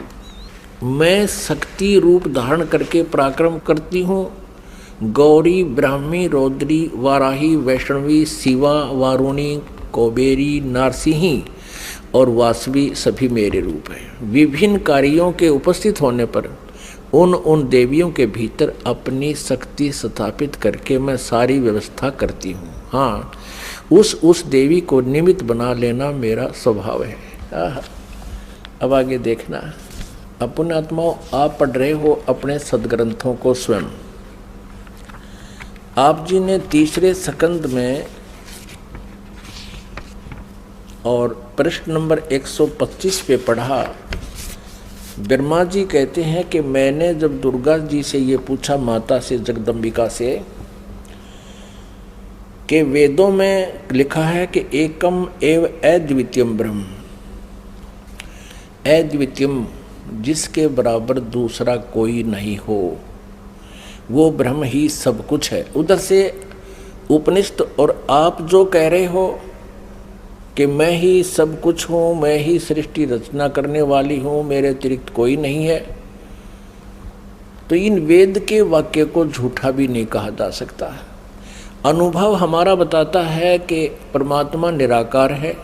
मैं शक्ति रूप धारण करके पराक्रम करती हूँ। गौरी, ब्राह्मी, रौद्री, वाराही, वैष्णवी, शिवा, वारुणी, कौबेरी, नारसिंही और वासवी सभी मेरे रूप हैं। विभिन्न कार्यों के उपस्थित होने पर उन देवियों के भीतर अपनी शक्ति स्थापित करके मैं सारी व्यवस्था करती हूँ। हाँ, उस देवी को निमित्त बना लेना मेरा स्वभाव है। अब आगे देखना, अपने आत्माओं, आप पढ़ रहे हो अपने सदग्रंथों को स्वयं। आप जी ने तीसरे स्कंद में और पृष्ठ नंबर 125 पे पढ़ा। ब्रह्मा जी कहते हैं कि मैंने जब दुर्गा जी से ये पूछा, माता से, जगदम्बिका से, कि वेदों में लिखा है कि एकम एव अद्वितीयम ब्रह्म, अद्वितीयम जिसके बराबर दूसरा कोई नहीं हो, वो ब्रह्म ही सब कुछ है। उधर से उपनिषद और आप जो कह रहे हो कि मैं ही सब कुछ हूँ, मैं ही सृष्टि रचना करने वाली हूँ, मेरे अतिरिक्त कोई नहीं है, तो इन वेद के वाक्य को झूठा भी नहीं कहा जा सकता। अनुभव हमारा बताता है कि परमात्मा निराकार है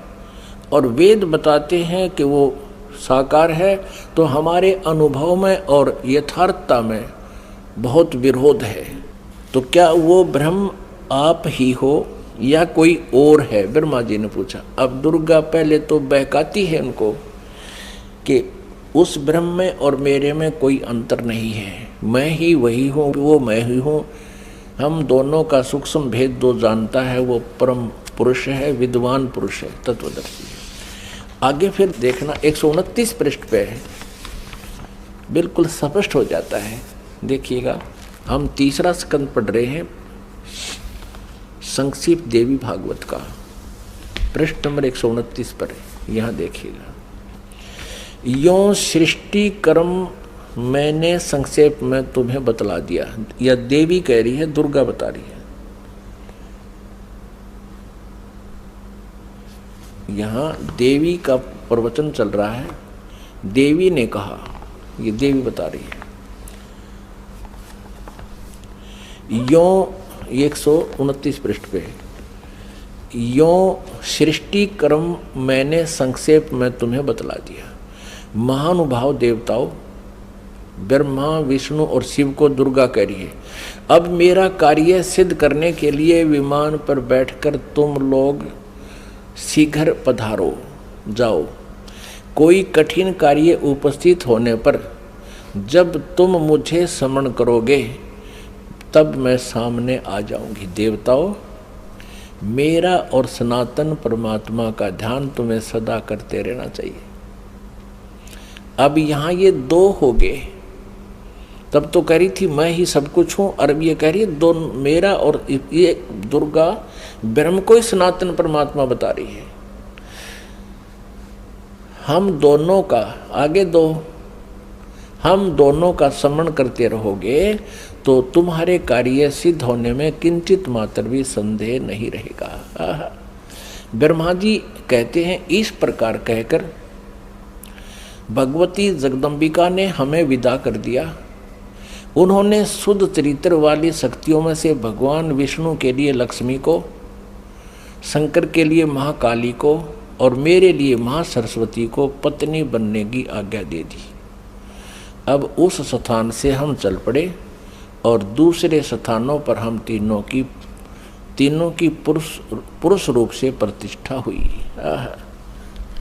और वेद बताते हैं कि वो साकार है, तो हमारे अनुभव में और यथार्थता में बहुत विरोध है। तो क्या वो ब्रह्म आप ही हो या कोई और है? ब्रह्मा जी ने पूछा। अब दुर्गा पहले तो बहकाती है उनको कि उस ब्रह्म में और मेरे में कोई अंतर नहीं है, मैं ही वही हूँ, वो मैं ही हूँ। हम दोनों का सूक्ष्म भेद जो जानता है वो परम पुरुष है, विद्वान पुरुष है, तत्वदर्शी है। आगे फिर देखना 129 पृष्ठ पे है, बिल्कुल स्पष्ट हो जाता है। देखिएगा, हम तीसरा स्कंद पढ़ रहे हैं, संक्षिप्त देवी भागवत का पृष्ठ नंबर 129 पर है, यहाँ देखिएगा। यों सृष्टि कर्म मैंने संक्षेप में तुम्हें बतला दिया। यह देवी कह रही है, दुर्गा बता रही है। यहाँ देवी का प्रवचन चल रहा है, देवी ने कहा, ये देवी बता रही है। यों 129 पृष्ठ पे, यों सृष्टि कर्म मैंने संक्षेप में तुम्हें बतला दिया। महानुभाव देवताओं, ब्रह्मा विष्णु और शिव को दुर्गा कह रही है, अब मेरा कार्य सिद्ध करने के लिए विमान पर बैठकर तुम लोग शीघ्र पधारो जाओ। कोई कठिन कार्य उपस्थित होने पर जब तुम मुझे स्मरण करोगे तब मैं सामने आ जाऊंगी। देवताओं, मेरा और सनातन परमात्मा का ध्यान तुम्हें सदा करते रहना चाहिए। अब यहाँ ये दो हो गए, तब तो कह रही थी मैं ही सब कुछ हूँ, और अब ये कह रही है दो, मेरा और ये दुर्गा ब्रह्म को ही सनातन परमात्मा बता रही है। हम दोनों का आगे दो, हम दोनों का स्मरण करते रहोगे तो तुम्हारे कार्य सिद्ध होने में किंचित मात्र भी संदेह नहीं रहेगा। ब्रह्मा जी कहते हैं, इस प्रकार कहकर भगवती जगदम्बिका ने हमें विदा कर दिया। उन्होंने शुद्ध चरित्र वाली शक्तियों में से भगवान विष्णु के लिए लक्ष्मी को, शंकर के लिए महाकाली को और मेरे लिए महासरस्वती को पत्नी बनने की आज्ञा दे दी। अब उस स्थान से हम चल पड़े और दूसरे स्थानों पर हम तीनों की पुरुष रूप से प्रतिष्ठा हुई।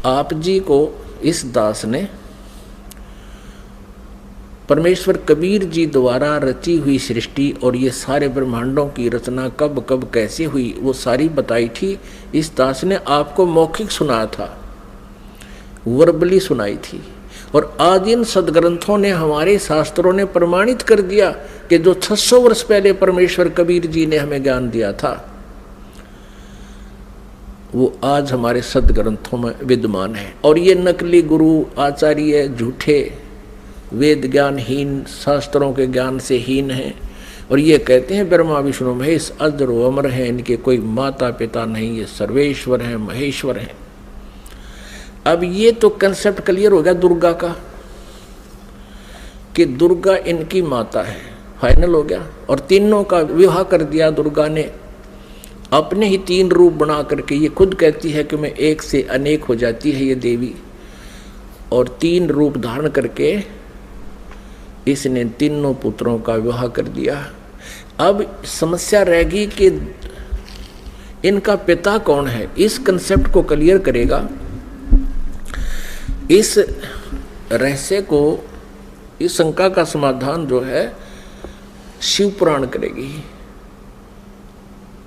आप जी को इस दास ने परमेश्वर कबीर जी द्वारा रची हुई सृष्टि और ये सारे ब्रह्मांडों की रचना कब कब कैसे हुई वो सारी बताई थी। इस दास ने आपको मौखिक सुनाया था, वर्बली सुनाई थी, और आज इन सदग्रंथों ने, हमारे शास्त्रों ने प्रमाणित कर दिया कि जो 600 वर्ष पहले परमेश्वर कबीर जी ने हमें ज्ञान दिया था वो आज हमारे सदग्रंथों में विद्यमान है। और ये नकली गुरु आचार्य झूठे वेद ज्ञानहीन, शास्त्रों के ज्ञान से हीन हैं, और ये कहते हैं ब्रह्मा विष्णु महेश अजर व अमर हैं, इनके कोई माता पिता नहीं, ये सर्वेश्वर हैं, महेश्वर हैं। अब ये तो कंसेप्ट क्लियर हो गया दुर्गा का कि दुर्गा इनकी माता है, फाइनल हो गया। और तीनों का विवाह कर दिया दुर्गा ने, अपने ही 3 रूप बना करके। ये खुद कहती है कि मैं एक से अनेक हो जाती है ये देवी, और 3 रूप धारण करके इसने तीनों पुत्रों का विवाह कर दिया। अब समस्या रहेगी कि इनका पिता कौन है। इस कंसेप्ट को क्लियर करेगा, इस रहस्य को, इस शंका का समाधान जो है शिव पुराण करेगी।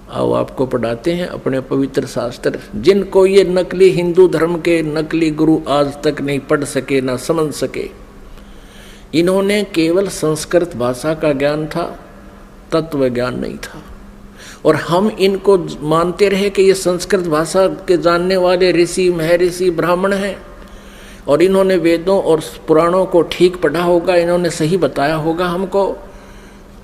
आओ आपको पढ़ाते हैं अपने पवित्र शास्त्र, जिनको ये नकली हिंदू धर्म के नकली गुरु आज तक नहीं पढ़ सके, ना समझ सके। इन्होंने केवल संस्कृत भाषा का ज्ञान था, तत्व ज्ञान नहीं था। और हम इनको मानते रहे कि ये संस्कृत भाषा के जानने वाले ऋषि, महर्षि, ब्राह्मण हैं, और इन्होंने वेदों और पुराणों को ठीक पढ़ा होगा, इन्होंने सही बताया होगा हमको।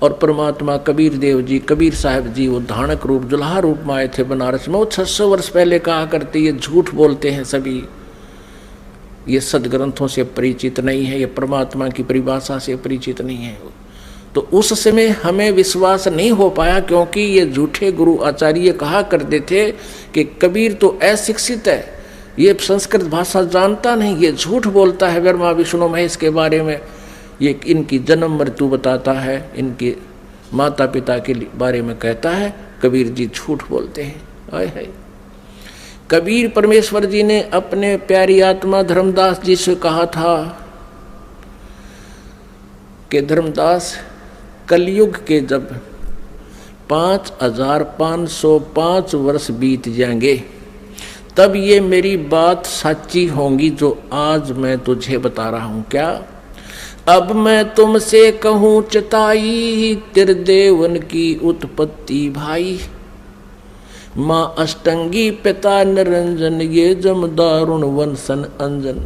और परमात्मा कबीर देव जी, कबीर साहब जी, वो धानक रूप, जुल्हा रूप में आए थे बनारस में। वो 600 वर्ष पहले कहा करते, ये झूठ बोलते हैं सभी, ये सदग्रंथों से परिचित नहीं है, ये परमात्मा की परिभाषा से परिचित नहीं है। तो उस समय हमें विश्वास नहीं हो पाया, क्योंकि ये झूठे गुरु आचार्य कहा करते थे कि कबीर तो अशिक्षित है, ये संस्कृत भाषा जानता नहीं, ये झूठ बोलता है ब्रह्मा विष्णु महेश के बारे में, ये इनकी जन्म मृत्यु बताता है, इनके माता पिता के बारे में कहता है। कबीर जी झूठ बोलते हैं। आए हाय। कबीर परमेश्वर जी ने अपने प्यारी आत्मा धर्मदास जी से कहा था कि धर्मदास, कलयुग के जब 5505 वर्ष बीत जाएंगे तब ये मेरी बात सच्ची होंगी जो आज मैं तुझे बता रहा हूं। क्या? अब मैं तुमसे कहूँ चताई, त्रिदेवन की उत्पत्ति भाई। माँ अष्टंगी पिता निरंजन, ये जम दारुण वंशन अंजन।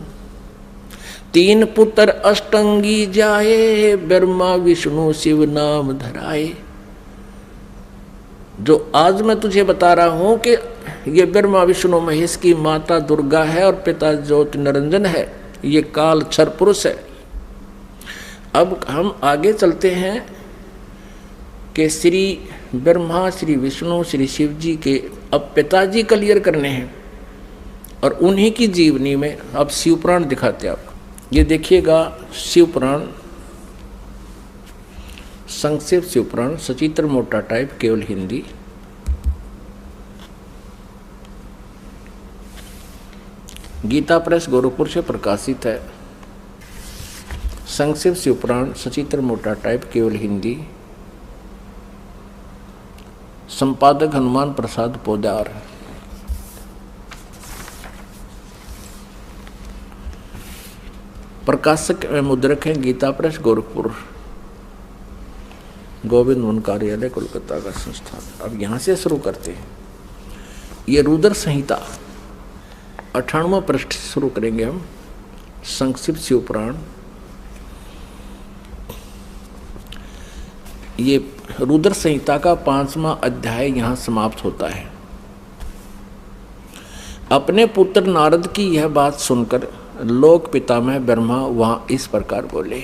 तीन पुत्र अष्टंगी जाए, ब्रह्मा विष्णु शिव नाम धराए। जो आज मैं तुझे बता रहा हूं कि ये ब्रह्मा विष्णु महेश की माता दुर्गा है और पिता ज्योति निरंजन है, ये काल क्षर पुरुष है। अब हम आगे चलते हैं कि श्री ब्रह्मा, श्री विष्णु, श्री शिव जी के अब पिताजी क्लियर करने हैं और उन्हीं की जीवनी में अब शिव पुराण दिखाते हैं आपको। ये देखिएगा शिव पुराण, संक्षिप्त शिव पुराण, सचित्र मोटा टाइप, केवल हिंदी। गीता प्रेस गोरखपुर से प्रकाशित है। संक्षिप्त शिव पुराण, सचित्र मोटा टाइप, केवल हिंदी। संपादक हनुमान प्रसाद पोदार। प्रकाशक एवं मुद्रक हैं गीता प्रेस गोरखपुर, गोविंद वन कार्यालय कोलकाता का संस्थान। अब यहाँ से शुरू करते हैं। ये रुद्र संहिता 98वां पृष्ठ शुरू करेंगे हम। संक्षिप्त शिव पुराण, ये रुद्र संहिता का 5वां अध्याय यहाँ समाप्त होता है। अपने पुत्र नारद की यह बात सुनकर लोक पितामह ब्रह्मा वहाँ इस प्रकार बोले।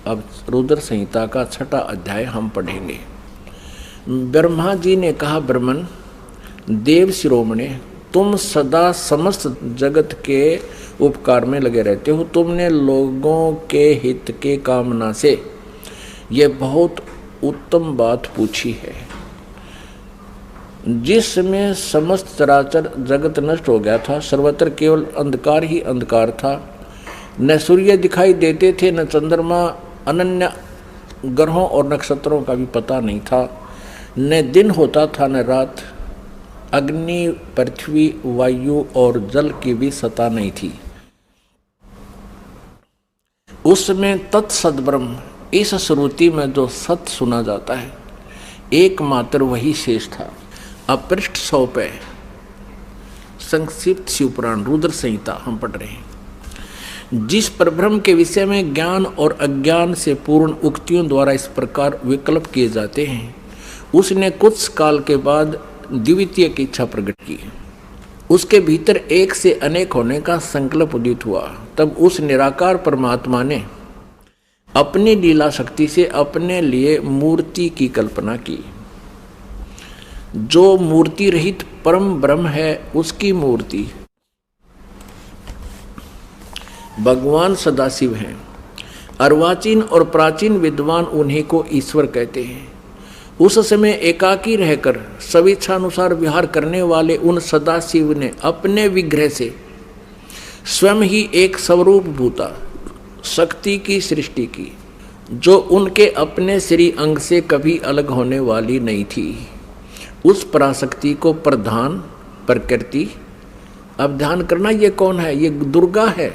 अब रुद्र संहिता का 6वां अध्याय हम पढ़ेंगे। ब्रह्मा जी ने कहा, ब्रह्मन देव शिरोमणे, तुम सदा समस्त जगत के उपकार में लगे रहते हो। तुमने लोगों के हित के कामना से ये बहुत उत्तम बात पूछी है। जिसमें समस्त चराचर जगत नष्ट हो गया था, सर्वत्र केवल अंधकार ही अंधकार था। न सूर्य दिखाई देते थे, न चंद्रमा, अनन्य ग्रहों और नक्षत्रों का भी पता नहीं था। न दिन होता था न रात। अग्नि, पृथ्वी, वायु और जल की भी सत्ता नहीं थी। उसमें तत्सद ब्रह्म, इस श्रुति में जो सत्य सुना जाता है एकमात्र वही शेष था। अब पृष्ठ 100 पे संक्षिप्त शिव पुराण रुद्र संहिता हम पढ़ रहे हैं। जिस परब्रह्म के विषय में ज्ञान और अज्ञान से पूर्ण उक्तियों द्वारा इस प्रकार विकल्प किए जाते हैं, उसने कुछ काल के बाद द्वितीय की इच्छा प्रकट की। उसके भीतर एक से अनेक होने का संकल्प उदित हुआ। तब उस निराकार परमात्मा ने अपनी लीला शक्ति से अपने लिए मूर्ति की कल्पना की। जो मूर्ति रहित परम ब्रह्म है, उसकी मूर्ति भगवान सदाशिव हैं। अर्वाचीन और प्राचीन विद्वान उन्हीं को ईश्वर कहते हैं। उस समय एकाकी रहकर स्वेच्छानुसार विहार करने वाले उन सदाशिव ने अपने विग्रह से स्वयं ही एक स्वरूप भूता शक्ति की सृष्टि की, जो उनके अपने श्री अंग से कभी अलग होने वाली नहीं थी। उस पराशक्ति को प्रधान प्रकृति, अब ध्यान करना, ये कौन है? ये दुर्गा है,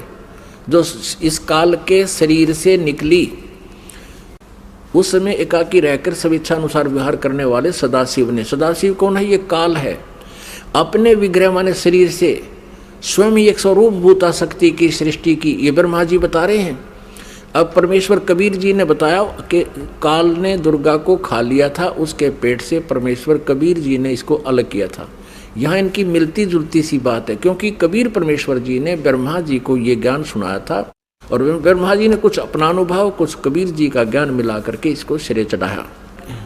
जो इस काल के शरीर से निकली। उस समय एकाकी रहकर स्वेच्छानुसार विहार करने वाले सदाशिव ने, सदाशिव कौन है? ये काल है। अपने विग्रह माने शरीर से स्वयं ही एक स्वरूप भूता शक्ति की सृष्टि की, ये ब्रह्मा जी बता रहे हैं। अब परमेश्वर कबीर जी ने बताया कि काल ने दुर्गा को खा लिया था, उसके पेट से परमेश्वर कबीर जी ने इसको अलग किया था। यहाँ इनकी मिलती जुलती सी बात है, क्योंकि कबीर परमेश्वर जी ने ब्रह्मा जी को ये ज्ञान सुनाया था और ब्रह्मा जी ने कुछ अपना अनुभव, कुछ कबीर जी का ज्ञान मिला करके इसको सिरे चढ़ाया।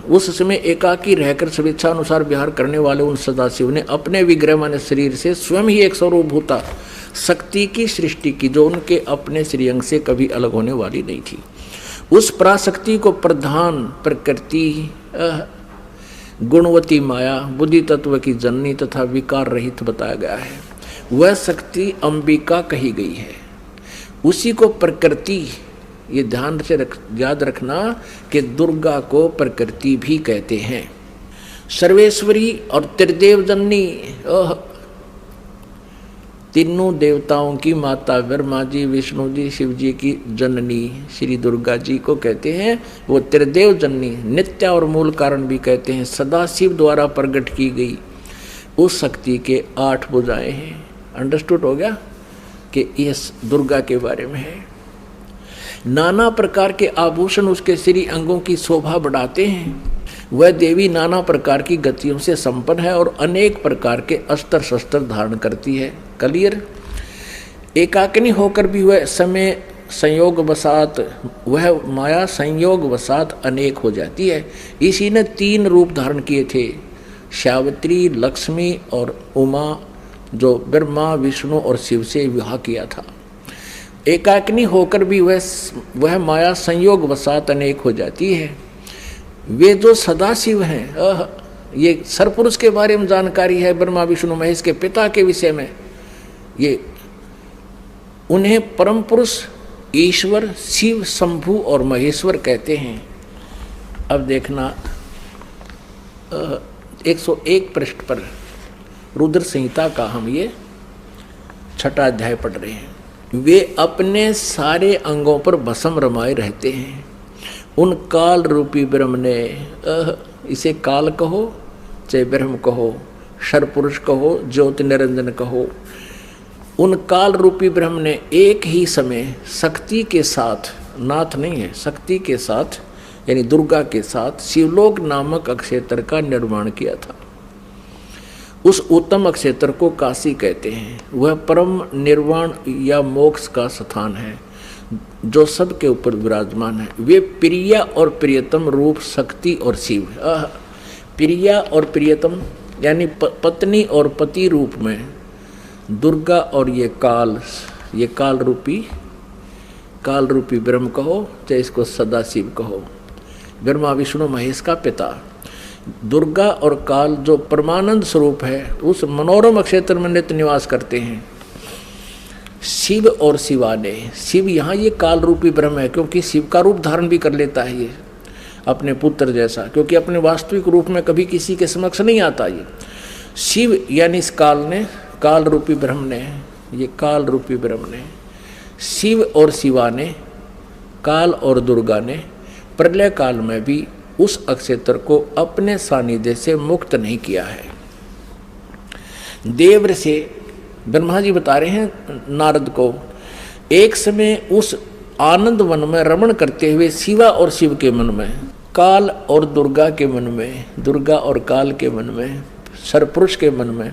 उस समय एकाकी रहकर स्वेच्छानुसार विहार करने वाले उन सदाशिव ने अपने विग्रह माने शरीर से स्वयं ही एक स्वरूप भूता शक्ति की सृष्टि की, जो उनके अपने श्रीअंग से कभी अलग होने वाली नहीं थी। उस पराशक्ति को प्रधान प्रकृति, गुणवती माया, बुद्धि तत्व की जननी तथा विकार रहित बताया गया है। वह शक्ति अंबिका कही गई है। उसी को प्रकृति, ये ध्यान से याद रखना कि दुर्गा को प्रकृति भी कहते हैं। सर्वेश्वरी और त्रिदेव जननी, तीनों देवताओं की माता ब्रह्मा जी, विष्णु जी, शिव जी की जननी श्री दुर्गा जी को कहते हैं वो त्रिदेव जननी, नित्य और मूल कारण भी कहते हैं। सदाशिव द्वारा प्रकट की गई उस शक्ति के 8 भुजाएं हैं। अंडरस्टूड हो गया कि इस दुर्गा के बारे में है। नाना प्रकार के आभूषण उसके श्री अंगों की शोभा बढ़ाते हैं। वह देवी नाना प्रकार की गतियों से संपन्न है और अनेक प्रकार के अस्त्र शस्त्र धारण करती है। क्लियर। एकाकिनी होकर भी वह समय संयोग वसात, वह माया संयोग वसात अनेक हो जाती है। इसी ने 3 रूप धारण किए थे, सावित्री, लक्ष्मी और उमा, जो ब्रह्मा, विष्णु और शिव से विवाह किया था। एकाकिनी होकर भी वह माया संयोग वसात अनेक हो जाती है। वे जो सदाशिव हैं, ये सरपुरुष के बारे में जानकारी है, ब्रह्मा विष्णु महेश के पिता के विषय में। ये उन्हें परम पुरुष ईश्वर शिव, शंभु और महेश्वर कहते हैं। अब देखना 101 पृष्ठ पर रुद्र संहिता का हम ये 6वां अध्याय पढ़ रहे हैं। वे अपने सारे अंगों पर भस्म रमाए रहते हैं। उन काल रूपी ब्रह्म ने, इसे काल कहो चाहे ब्रह्म कहो, सर्वपुरुष कहो, ज्योति निरंजन कहो, उन काल रूपी ब्रह्म ने एक ही समय शक्ति के साथ, नाथ नहीं है, शक्ति के साथ यानी दुर्गा के साथ शिवलोक नामक अक्षेत्र का निर्माण किया था। उस उत्तम अक्षेत्र को काशी कहते हैं। वह परम निर्वाण या मोक्ष का स्थान है जो सबके ऊपर विराजमान है। वे प्रिया और प्रियतम रूप शक्ति और शिव, प्रिया और प्रियतम यानी पत्नी और पति रूप में दुर्गा और ये काल रूपी ब्रह्म कहो चाहे इसको सदाशिव कहो, ब्रह्मा विष्णु महेश का पिता। दुर्गा और काल जो परमानंद स्वरूप है उस मनोरम क्षेत्र में नित्य निवास करते हैं। शिव और शिवाने, शिव यहाँ ये काल रूपी ब्रह्म है क्योंकि शिव का रूप धारण भी कर लेता है ये अपने पुत्र जैसा, क्योंकि अपने वास्तविक रूप में कभी किसी के समक्ष नहीं आता। ये शिव यानी इस काल रूपी ब्रह्म ने, ये काल रूपी ब्रह्म ने, शिव और शिवा ने, काल और दुर्गा ने प्रलय काल में भी उस अक्षेत्र को अपने सानिध्य से मुक्त नहीं किया है। देव से ब्रह्मा जी बता रहे हैं नारद को, एक समय उस आनंद वन में रमण करते हुए शिवा और शिव के मन में, काल और दुर्गा के मन में, दुर्गा और काल के मन में, सरपुरुष के मन में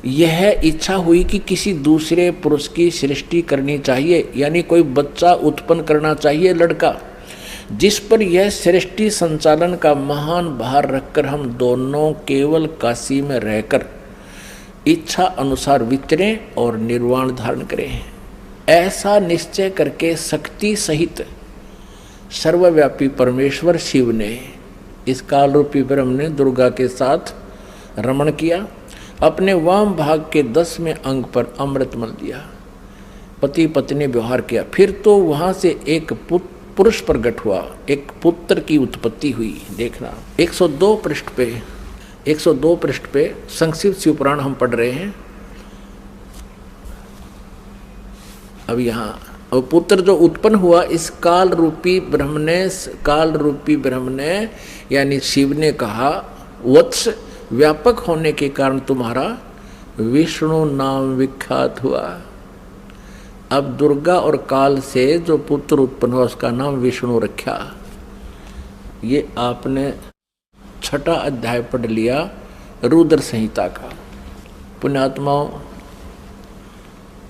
यह इच्छा हुई कि किसी दूसरे पुरुष की सृष्टि करनी चाहिए, यानी कोई बच्चा उत्पन्न करना चाहिए, लड़का, जिस पर यह सृष्टि संचालन का महान भार रखकर हम दोनों केवल काशी में रहकर इच्छा अनुसार विचरें और निर्वाण धारण करें। ऐसा निश्चय करके शक्ति सहित सर्वव्यापी परमेश्वर शिव ने, इस काल रूपी ब्रह्म ने दुर्गा के साथ रमण किया। अपने वाम भाग के 10वें अंग पर अमृत मल दिया, पति पत्नी व्यवहार किया। फिर तो वहां से एक पुरुष प्रकट हुआ, एक पुत्र की उत्पत्ति हुई। देखना 102 पृष्ठ पे संक्षिप्त शिव पुराण हम पढ़ रहे हैं। अब यहाँ और पुत्र जो उत्पन्न हुआ इस काल रूपी ब्रह्म ने यानी शिव ने कहा, वत्स व्यापक होने के कारण तुम्हारा विष्णु नाम विख्यात हुआ। अब दुर्गा और काल से जो पुत्र उत्पन्न हुआ उसका नाम विष्णु रखा। ये आपने 6वां अध्याय पढ़ लिया रुद्र संहिता का। पुण्यात्माओं,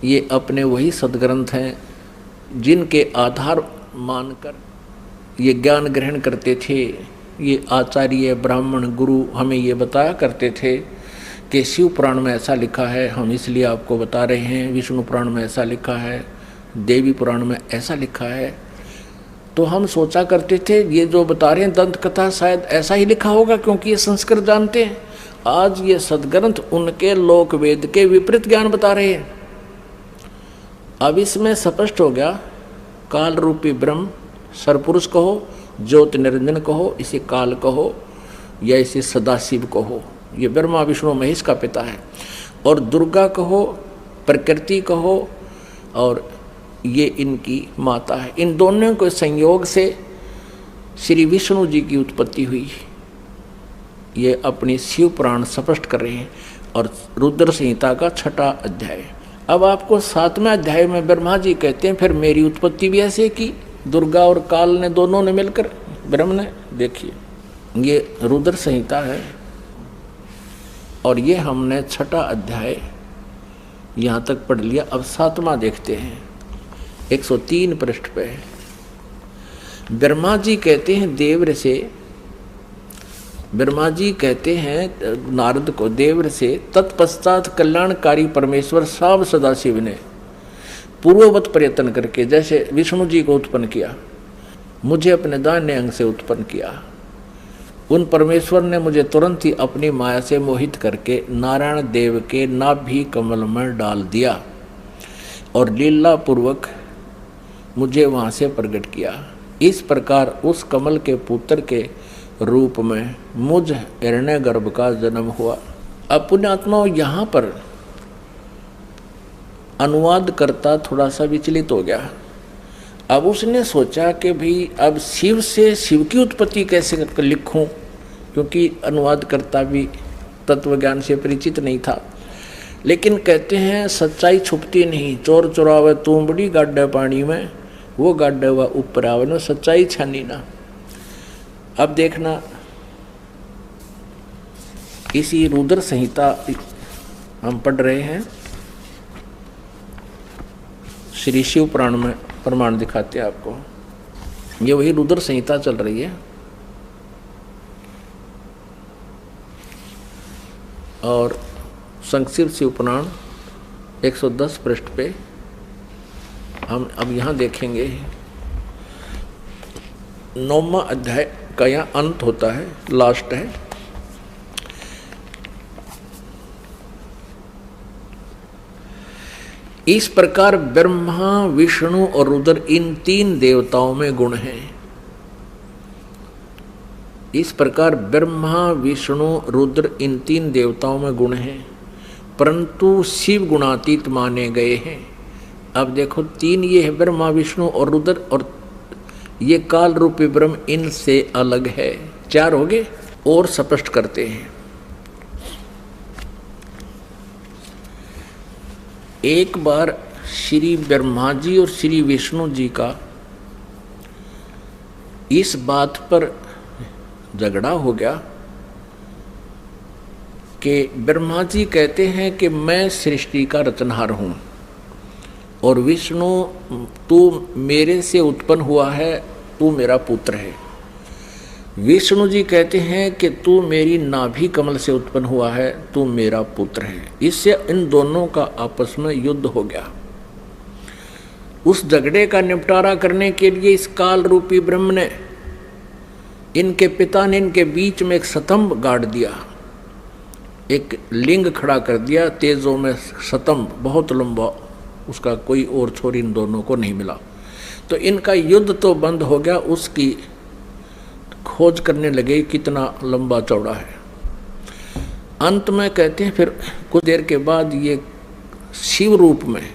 ये अपने वही सदग्रंथ हैं जिनके आधार मानकर ये ज्ञान ग्रहण करते थे। ये आचार्य ब्राह्मण गुरु हमें ये बताया करते थे कि शिव पुराण में ऐसा लिखा है, हम इसलिए आपको बता रहे हैं। विष्णु पुराण में ऐसा लिखा है, देवी पुराण में ऐसा लिखा है। तो हम सोचा करते थे ये जो बता रहे हैं दंत कथा शायद ऐसा ही लिखा होगा क्योंकि ये संस्कृत जानते हैं। आज ये सदग्रंथ उनके लोक वेद के विपरीत ज्ञान बता रहे हैं। अब इसमें स्पष्ट हो गया, काल रूपी ब्रह्म सरपुरुष कहो, ज्योति निरंजन कहो, इसे काल कहो या इसे सदाशिव कहो, ये ब्रह्मा विष्णु महेश का पिता है। और दुर्गा कहो प्रकृति कहो और ये इनकी माता है। इन दोनों के संयोग से श्री विष्णु जी की उत्पत्ति हुई। ये अपनी शिव पुराण स्पष्ट कर रहे हैं। और रुद्र संहिता का 6वां अध्याय। अब आपको 7वें अध्याय में ब्रह्मा जी कहते हैं फिर मेरी उत्पत्ति भी ऐसे की, दुर्गा और काल ने दोनों ने मिलकर, ब्रह्म ने। देखिए ये रुद्र संहिता है और ये हमने 6वां अध्याय यहाँ तक पढ़ लिया। अब 7वां देखते हैं, 103 पृष्ठ पे। ब्रह्मा जी कहते हैं देवर से, ब्रह्मा जी कहते हैं नारद को देवर से, तत्पश्चात कल्याणकारी परमेश्वर साव सदाशिव ने पूर्ववत प्रयत्न करके, जैसे विष्णु जी को उत्पन्न किया, मुझे अपने दाहिने अंग से उत्पन्न किया। उन परमेश्वर ने मुझे तुरंत ही अपनी माया से मोहित करके नारायण देव के नाभि कमल में डाल दिया और लीला पूर्वक मुझे वहाँ से प्रकट किया। इस प्रकार उस कमल के पुत्र के रूप में मुझ हिरण्यगर्भ का जन्म हुआ। अब पुण्यात्माओं यहाँ पर अनुवाद करता थोड़ा सा विचलित हो गया। अब उसने सोचा कि भाई अब शिव से शिव की उत्पत्ति कैसे लिखूं, क्योंकि अनुवाद करता भी तत्व ज्ञान से परिचित नहीं था। लेकिन कहते हैं सच्चाई छुपती नहीं, चोर चुरावे तूंबड़ी गाड्डे पानी में, वो गाड्डे व ऊपर आवे न, सच्चाई छानी ना। अब देखना इसी रुद्र संहिता हम पढ़ रहे हैं, श्री शिव पुराण में प्रमाण दिखाते हैं आपको। ये वही रुद्र संहिता चल रही है और संक्षिप्त शिव पुराण 110 पृष्ठ पे हम अब यहाँ देखेंगे 9वां अध्याय का यहाँ अंत होता है, लास्ट है। इस प्रकार ब्रह्मा विष्णु और रुद्र इन 3 देवताओं में गुण हैं। इस प्रकार ब्रह्मा विष्णु रुद्र इन 3 देवताओं में गुण हैं, परंतु शिव गुणातीत माने गए हैं। अब देखो 3 ये है, ब्रह्मा विष्णु और रुद्र, और ये काल रूपी ब्रह्म इनसे अलग है। 4 हो गए। और स्पष्ट करते हैं, एक बार श्री ब्रह्मा जी और श्री विष्णु जी का इस बात पर झगड़ा हो गया कि ब्रह्मा जी कहते हैं कि मैं सृष्टि का रचनहार हूँ और विष्णु तू मेरे से उत्पन्न हुआ है, तू मेरा पुत्र है। विष्णु जी कहते हैं कि तू मेरी नाभि कमल से उत्पन्न हुआ है, तू मेरा पुत्र है। इससे इन दोनों का आपस में युद्ध हो गया। उस झगड़े का निपटारा करने के लिए इस काल रूपी ब्रह्म ने, इनके पिता ने इनके बीच में एक स्तंभ गाड़ दिया, एक लिंग खड़ा कर दिया तेजों में स्तंभ, बहुत लंबा, उसका कोई और छोर इन दोनों को नहीं मिला। तो इनका युद्ध तो बंद हो गया, उसकी खोज करने लगे कितना लंबा चौड़ा है। अंत में कहते हैं फिर कुछ देर के बाद ये शिव रूप में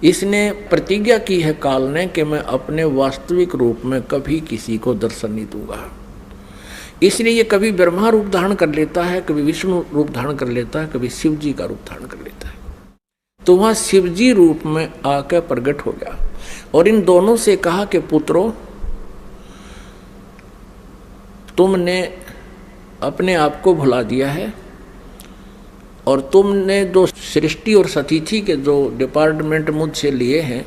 इसने प्रतिज्ञा की है काल ने कि मैं अपने वास्तविक रूप में कभी किसी को दर्शन नहीं दूंगा। इसलिए ये कभी ब्रह्मा रूप धारण कर लेता है, कभी विष्णु रूप धारण कर लेता है, कभी शिव जी का रूप धारण कर लेता है। तो वहाँ शिव जी रूप में आकर प्रकट हो गया और इन दोनों से कहा कि पुत्रों, तुमने अपने आप को भुला दिया है और तुमने जो सृष्टि और सतिथि के जो डिपार्टमेंट मुझसे लिए हैं,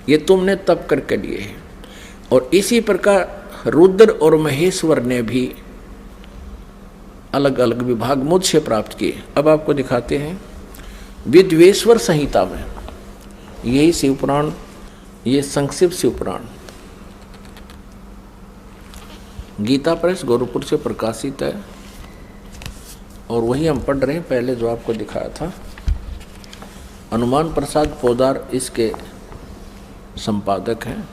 ये तुमने तप करके लिए हैं। और इसी प्रकार रुद्र और महेश्वर ने भी अलग अलग विभाग मुझसे प्राप्त किए। अब आपको दिखाते हैं विद्वेश्वर संहिता में, यही शिव पुराण, ये संक्षिप्त शिव पुराण गीता प्रेस गोरखपुर से प्रकाशित है और वही हम पढ़ रहे हैं। पहले जो आपको दिखाया था, हनुमान प्रसाद पोदार इसके संपादक हैं।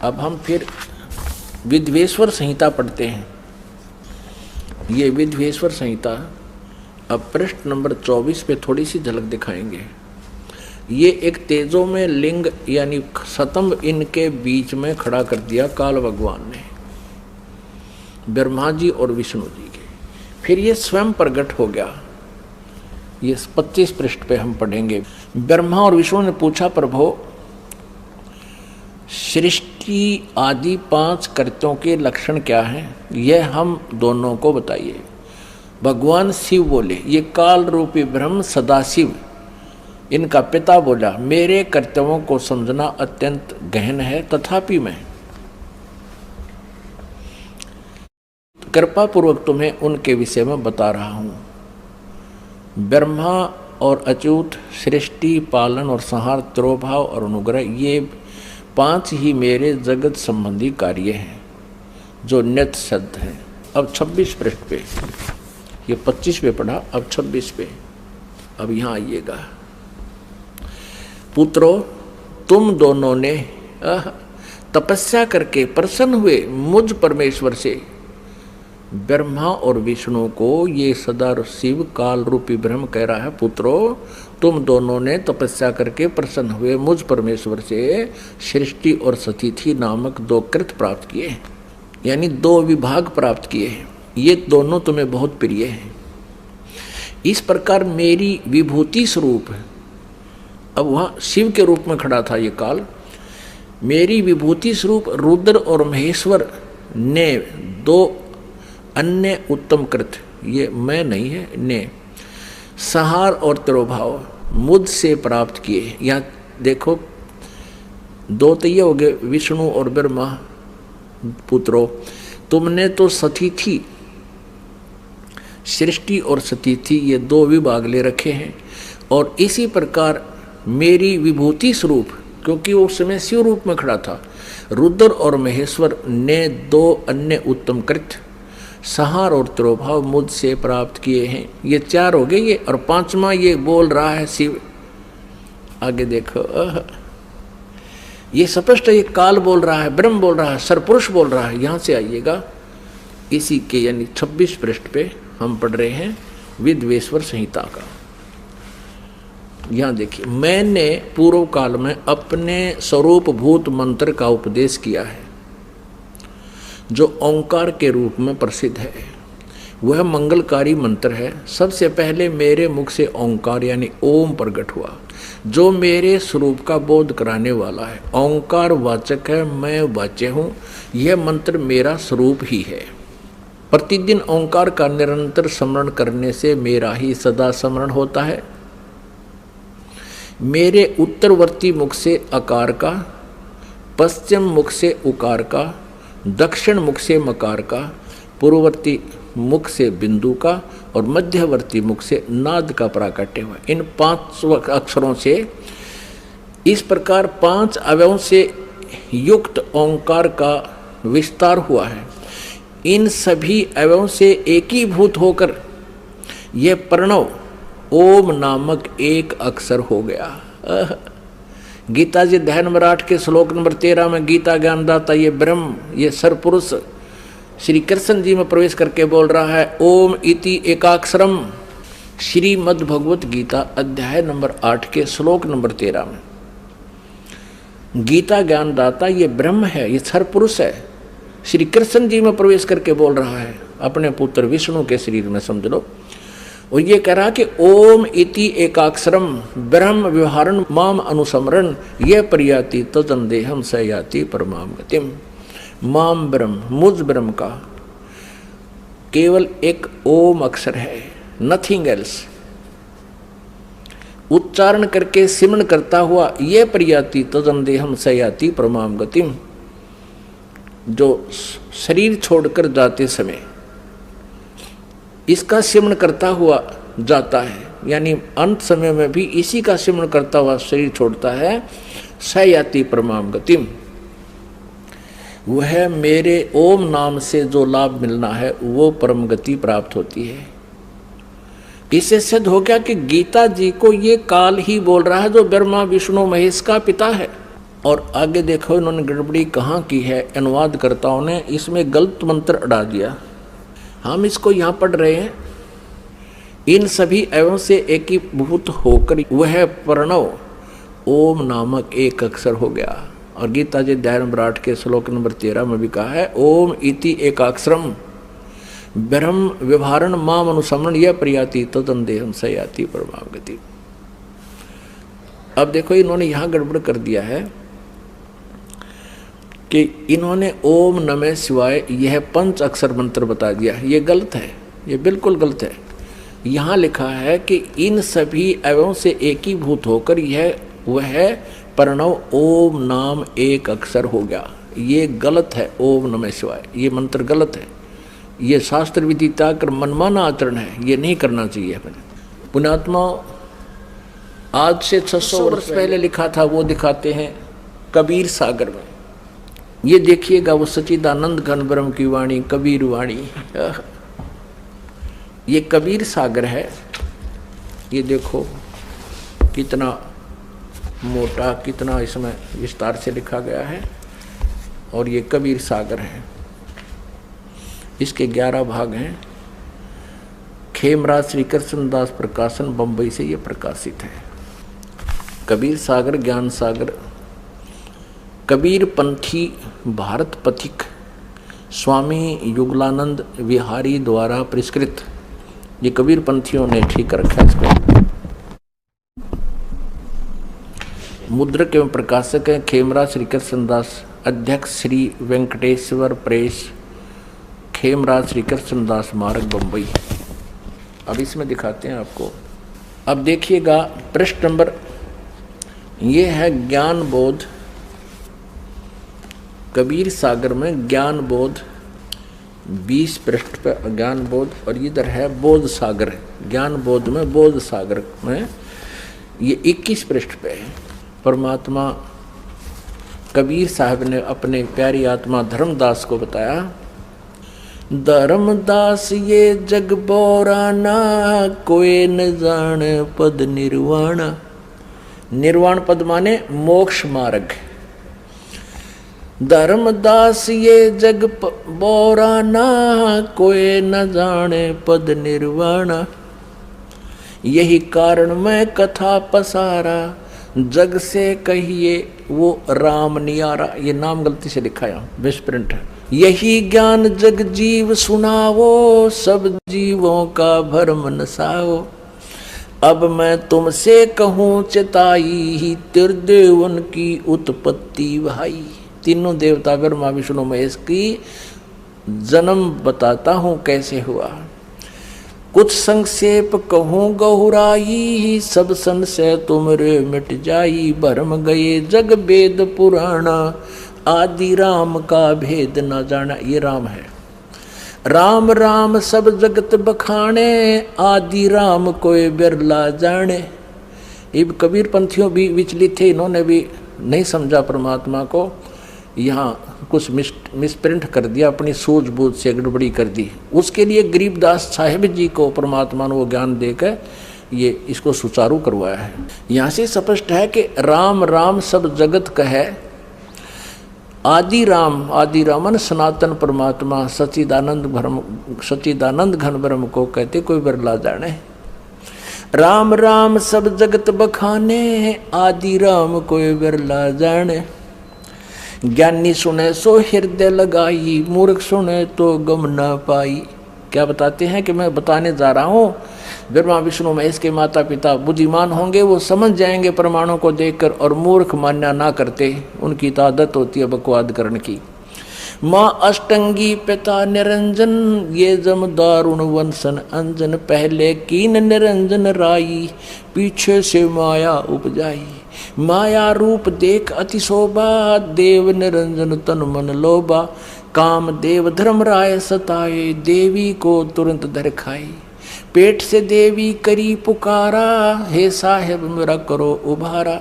अब हम फिर विद्वेश्वर संहिता पढ़ते हैं। ये विद्वेश्वर संहिता अब पृष्ठ नंबर 24 पे थोड़ी सी झलक दिखाएंगे। ये एक तेजो में लिंग यानी स्तंभ इनके बीच में खड़ा कर दिया काल भगवान ने, ब्रह्मा जी और विष्णु जी के। फिर ये स्वयं प्रकट हो गया। ये 25 पृष्ठ पे हम पढ़ेंगे। ब्रह्मा और विष्णु ने पूछा, प्रभु सृष्टि आदि 5 कृत्यों के लक्षण क्या हैं, यह हम दोनों को बताइए। भगवान शिव बोले, ये काल रूपी ब्रह्म सदाशिव इनका पिता बोला, मेरे कर्तव्यों को समझना अत्यंत गहन है, तथापि मैं कृपा पूर्वक तुम्हें उनके विषय में बता रहा हूँ। ब्रह्मा और अच्युत, सृष्टि, पालन और संहार, तिरोभाव और अनुग्रह, ये 5 ही मेरे जगत संबंधी कार्य हैं जो नित्य सिद्ध हैं। अब 26 पृष्ठ पे, ये 25 पे पढ़ा, अब 26 पे। अब यहाँ आइएगा। पुत्रों, तुम दोनों ने तपस्या करके प्रसन्न हुए मुझ परमेश्वर से। ब्रह्मा और विष्णु को ये सदा शिव काल रूपी ब्रह्म कह रहा है, पुत्रों तुम दोनों ने तपस्या करके प्रसन्न हुए मुझ परमेश्वर से सृष्टि और सतिथि नामक 2 कृत प्राप्त किए, यानी 2 विभाग प्राप्त किए हैं। ये दोनों तुम्हें बहुत प्रिय हैं। इस प्रकार मेरी विभूति स्वरूप, अब वहाँ शिव के रूप में खड़ा था ये काल, मेरी विभूति स्वरूप रुद्र और महेश्वर ने 2 अन्य उत्तम कृत, ये मैं नहीं है, ने संहार और तिरोभाव मुझसे प्राप्त किए। यहाँ देखो 2 तो ये हो गए, विष्णु और ब्रह्मा। पुत्रों, तुमने तो सतिथि, सृष्टि और सतिथि ये 2 विभाग ले रखे हैं, और इसी प्रकार मेरी विभूति स्वरूप, क्योंकि वो उस समय शिव रूप में खड़ा था, रुद्र और महेश्वर ने 2 अन्य उत्तम कृत संहार और तिरोभाव मुझसे प्राप्त किए हैं। ये 4 हो गए ये, और 5वां ये बोल रहा है शिव। आगे देखो, ये स्पष्ट ये काल बोल रहा है, ब्रह्म बोल रहा है, सरपुरुष बोल रहा है। यहाँ से आइएगा, इसी के यानी 26 पृष्ठ पे हम पढ़ रहे हैं विद्वेश्वर संहिता का। यहाँ देखिए, मैंने पूर्व काल में अपने स्वरूप भूत मंत्र का उपदेश किया है जो ओंकार के रूप में प्रसिद्ध है। वह मंगलकारी मंत्र है। सबसे पहले मेरे मुख से ओंकार यानी ओम प्रकट हुआ, जो मेरे स्वरूप का बोध कराने वाला है। ओंकार वाचक है, मैं वाच्य हूँ। यह मंत्र मेरा स्वरूप ही है। प्रतिदिन ओंकार का निरंतर स्मरण करने से मेरा ही सदा स्मरण होता है। मेरे उत्तरवर्ती मुख से अकार का, पश्चिम मुख से उकार का, दक्षिण मुख से मकार का, पूर्ववर्ती मुख से बिंदु का और मध्यवर्ती मुख से नाद का प्राकट्य हुआ। इन 5 अक्षरों से इस प्रकार 5 अवयवों से युक्त ओंकार का विस्तार हुआ है। इन सभी अवयवों से एकीभूत होकर यह प्रणव ओम नामक एक अक्षर हो गया। गीता जी अध्याय नंबर 8 के श्लोक नंबर 13 में गीता ज्ञानदाता ये ब्रह्म, ये सरपुरुष श्री कृष्ण जी में प्रवेश करके बोल रहा है, ओम इति एकाक्षरम। श्रीमद् भगवत गीता अध्याय नंबर 8 के श्लोक नंबर 13 में गीता ज्ञानदाता ये ब्रह्म है, ये सरपुरुष है, श्री कृष्ण जी में प्रवेश करके बोल रहा है, अपने पुत्र विष्णु के शरीर में समझ लो। और ये कह रहा कि ओम इति एकाक्षरम ब्रह्म व्यवहारण माम अनुसमरण ये प्रयाति तदंदेहम स याति परमाम गतिम। माम ब्रह्म, मुझ ब्रह्म का केवल एक ओम अक्षर है, नथिंग एल्स। उच्चारण करके सिमरण करता हुआ ये प्रयाति तदंदेहम स याति परमाम गतिम, जो शरीर छोड़कर जाते समय इसका सिमरण करता हुआ जाता है, यानी अंत समय में भी इसी का सिमरण करता हुआ शरीर छोड़ता है। स याति परमाम गतिम, वह मेरे ओम नाम से जो लाभ मिलना है वो परम गति प्राप्त होती है। इससे सिद्ध हो गया कि गीता जी को ये काल ही बोल रहा है जो ब्रह्मा विष्णु महेश का पिता है। और आगे देखो इन्होंने गड़बड़ी कहाँ की है, अनुवादकर्ताओं ने इसमें गलत मंत्र अड़ा दिया। हम इसको यहाँ पढ़ रहे हैं, इन सभी अवयवों से एकीभूत होकर वह प्रणव ओम नामक एक अक्षर हो गया। और गीता जी अध्याय नंबर 8 के श्लोक नंबर 13 में भी कहा है, ओम इति एकाक्षरम ब्रह्म व्यवहारण माम अनुसमरण यह प्रयाति तदंदेहम सयाति परमाम गति। अब देखो इन्होंने यहां गड़बड़ कर दिया है कि इन्होंने ओम नमः शिवाय यह पंच अक्षर मंत्र बता दिया। ये गलत है, ये बिल्कुल गलत है। यहाँ लिखा है कि इन सभी अवयवों से एकीभूत होकर यह वह प्रणव ओम नाम एक अक्षर हो गया। ये गलत है, ओम नमः शिवाय ये मंत्र गलत है। ये शास्त्र विधि त्यागकर मनमाना आचरण है, ये नहीं करना चाहिए हमें। पुण्यात्मा आज से 600 वर्ष पहले लिखा था वो दिखाते हैं कबीर सागर में। ये देखिएगा वो सच्चिदानंद घन ब्रह्म की वाणी कबीर वाणी। ये कबीर सागर है। ये देखो कितना मोटा, कितना इसमें विस्तार से लिखा गया है। और ये कबीर सागर है। इसके 11 भाग हैं। खेमराज श्री कृष्णदास प्रकाशन बंबई से ये प्रकाशित है। कबीर सागर, ज्ञान सागर, कबीर पंथी भारत पथिक स्वामी युगलानंद विहारी द्वारा परिष्कृत। ये कबीर पंथियों ने ठीक रखा इसको। मुद्रक एवं प्रकाशक है खेमराज श्री कृष्णदास, अध्यक्ष श्री वेंकटेश्वर प्रेस, खेमराज श्री कृष्णदास मार्ग बंबई। अब इसमें दिखाते हैं आपको। अब देखिएगा पृष्ठ नंबर, ये है ज्ञान बोध, कबीर सागर में ज्ञान बोध 20 पृष्ठ पर ज्ञान बोध, और इधर है बोध सागर। ज्ञान बोध में बोध सागर में ये 21 पृष्ठ पे है। परमात्मा कबीर साहब ने अपने प्यारी आत्मा धर्मदास को बताया, धर्मदास ये जग बोराना कोई न जान पद निर्वाण। निर्वाण पद माने मोक्ष मार्ग। धर्मदास ये जग बोराना कोई न जाने पद निर्वाण। यही कारण मैं कथा पसारा जग से कहिए वो राम नियारा। ये नाम गलती से लिखा है, मिसप्रिंट है। यही ज्ञान जग जीव सुनावो सब जीवों का भरम नसाओ। अब मैं तुमसे कहूँ चिताई ही त्रिदेवन की उत्पत्ति भाई। तीनों देवता ब्रह्मा विष्णु महेश की जन्म बताता हूँ कैसे हुआ। कुछ संक्षेप कहूँ गहुराई सब संशय तुमरे मिट जाई। भरम गए जग वेद पुराणा आदि राम का भेद न जाना। ये राम है। राम राम सब जगत बखाने आदि राम कोई बिरला जाने। ये कबीर पंथियों भी विचलित थे, इन्होंने भी नहीं समझा परमात्मा को। यहाँ कुछ मिसप्रिंट कर दिया, अपनी सूझबूझ से गड़बड़ी कर दी। उसके लिए गरीबदास साहिब जी को परमात्मा ने वो ज्ञान देकर ये इसको सुचारू करवाया है। यहाँ से स्पष्ट है कि राम राम सब जगत कहे। आदि रामन सनातन परमात्मा सच्चिदानंद घन ब्रह्म को कहते कोई बिरला जाने। राम राम सब जगत बखाने आदि राम कोई बिरला जाने। ज्ञानी सुने सो हृदय लगाई मूर्ख सुने तो गम न पाई। क्या बताते हैं कि मैं बताने जा रहा हूँ, ब्रह्मा विष्णु महेश के माता पिता बुद्धिमान होंगे, वो समझ जाएंगे प्रमाणों को देखकर, और मूर्ख मान्या ना करते, उनकी तो आदत होती है बकवाद करने की। माँ अष्टंगी पिता निरंजन ये जम दारुण वंशन अंजन। पहले कीन निरंजन राई पीछे से माया उपजाई। माया रूप देख अति शोभा देव निरंजन तन मन लोभा। काम देव धर्म राय सताए देवी को तुरंत धर खाई। पेट से देवी करी पुकारा हे साहेब मेरा करो उभारा।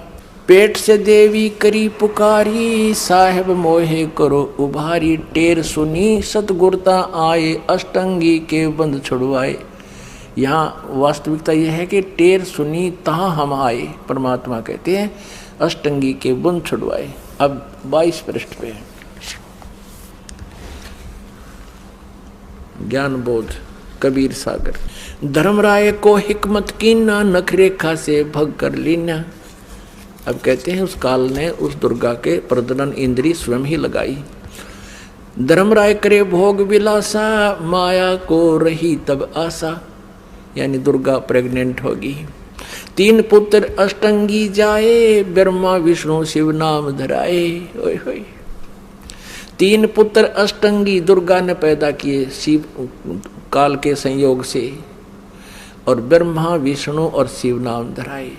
पेट से देवी करी पुकारी साहेब मोहे करो उभारी। टेर सुनी सतगुरता आए अष्टंगी के बंद छुड़वाए। यहाँ वास्तविकता यह है कि टेर सुनी तहाँ हम आए, परमात्मा कहते हैं अष्टंगी के बंद छुड़वाए। अब 22 पृष्ठ पे ज्ञान बोध कबीर सागर। धर्मराय को हिकमत कीना, नखरेखा से भग कर लीना। अब कहते हैं उस काल ने उस दुर्गा के प्रजनन इंद्री स्वयं ही लगाई। धर्मराय करे भोग विलासा, माया को रही तब आशा, यानी दुर्गा प्रेग्नेंट होगी। 3 पुत्र अष्टंगी जाए, ब्रह्मा विष्णु शिव नाम धराए। ओए होए, 3 पुत्र अष्टंगी दुर्गा ने पैदा किए शिव काल के संयोग से, और ब्रह्मा विष्णु और शिव नाम धराए।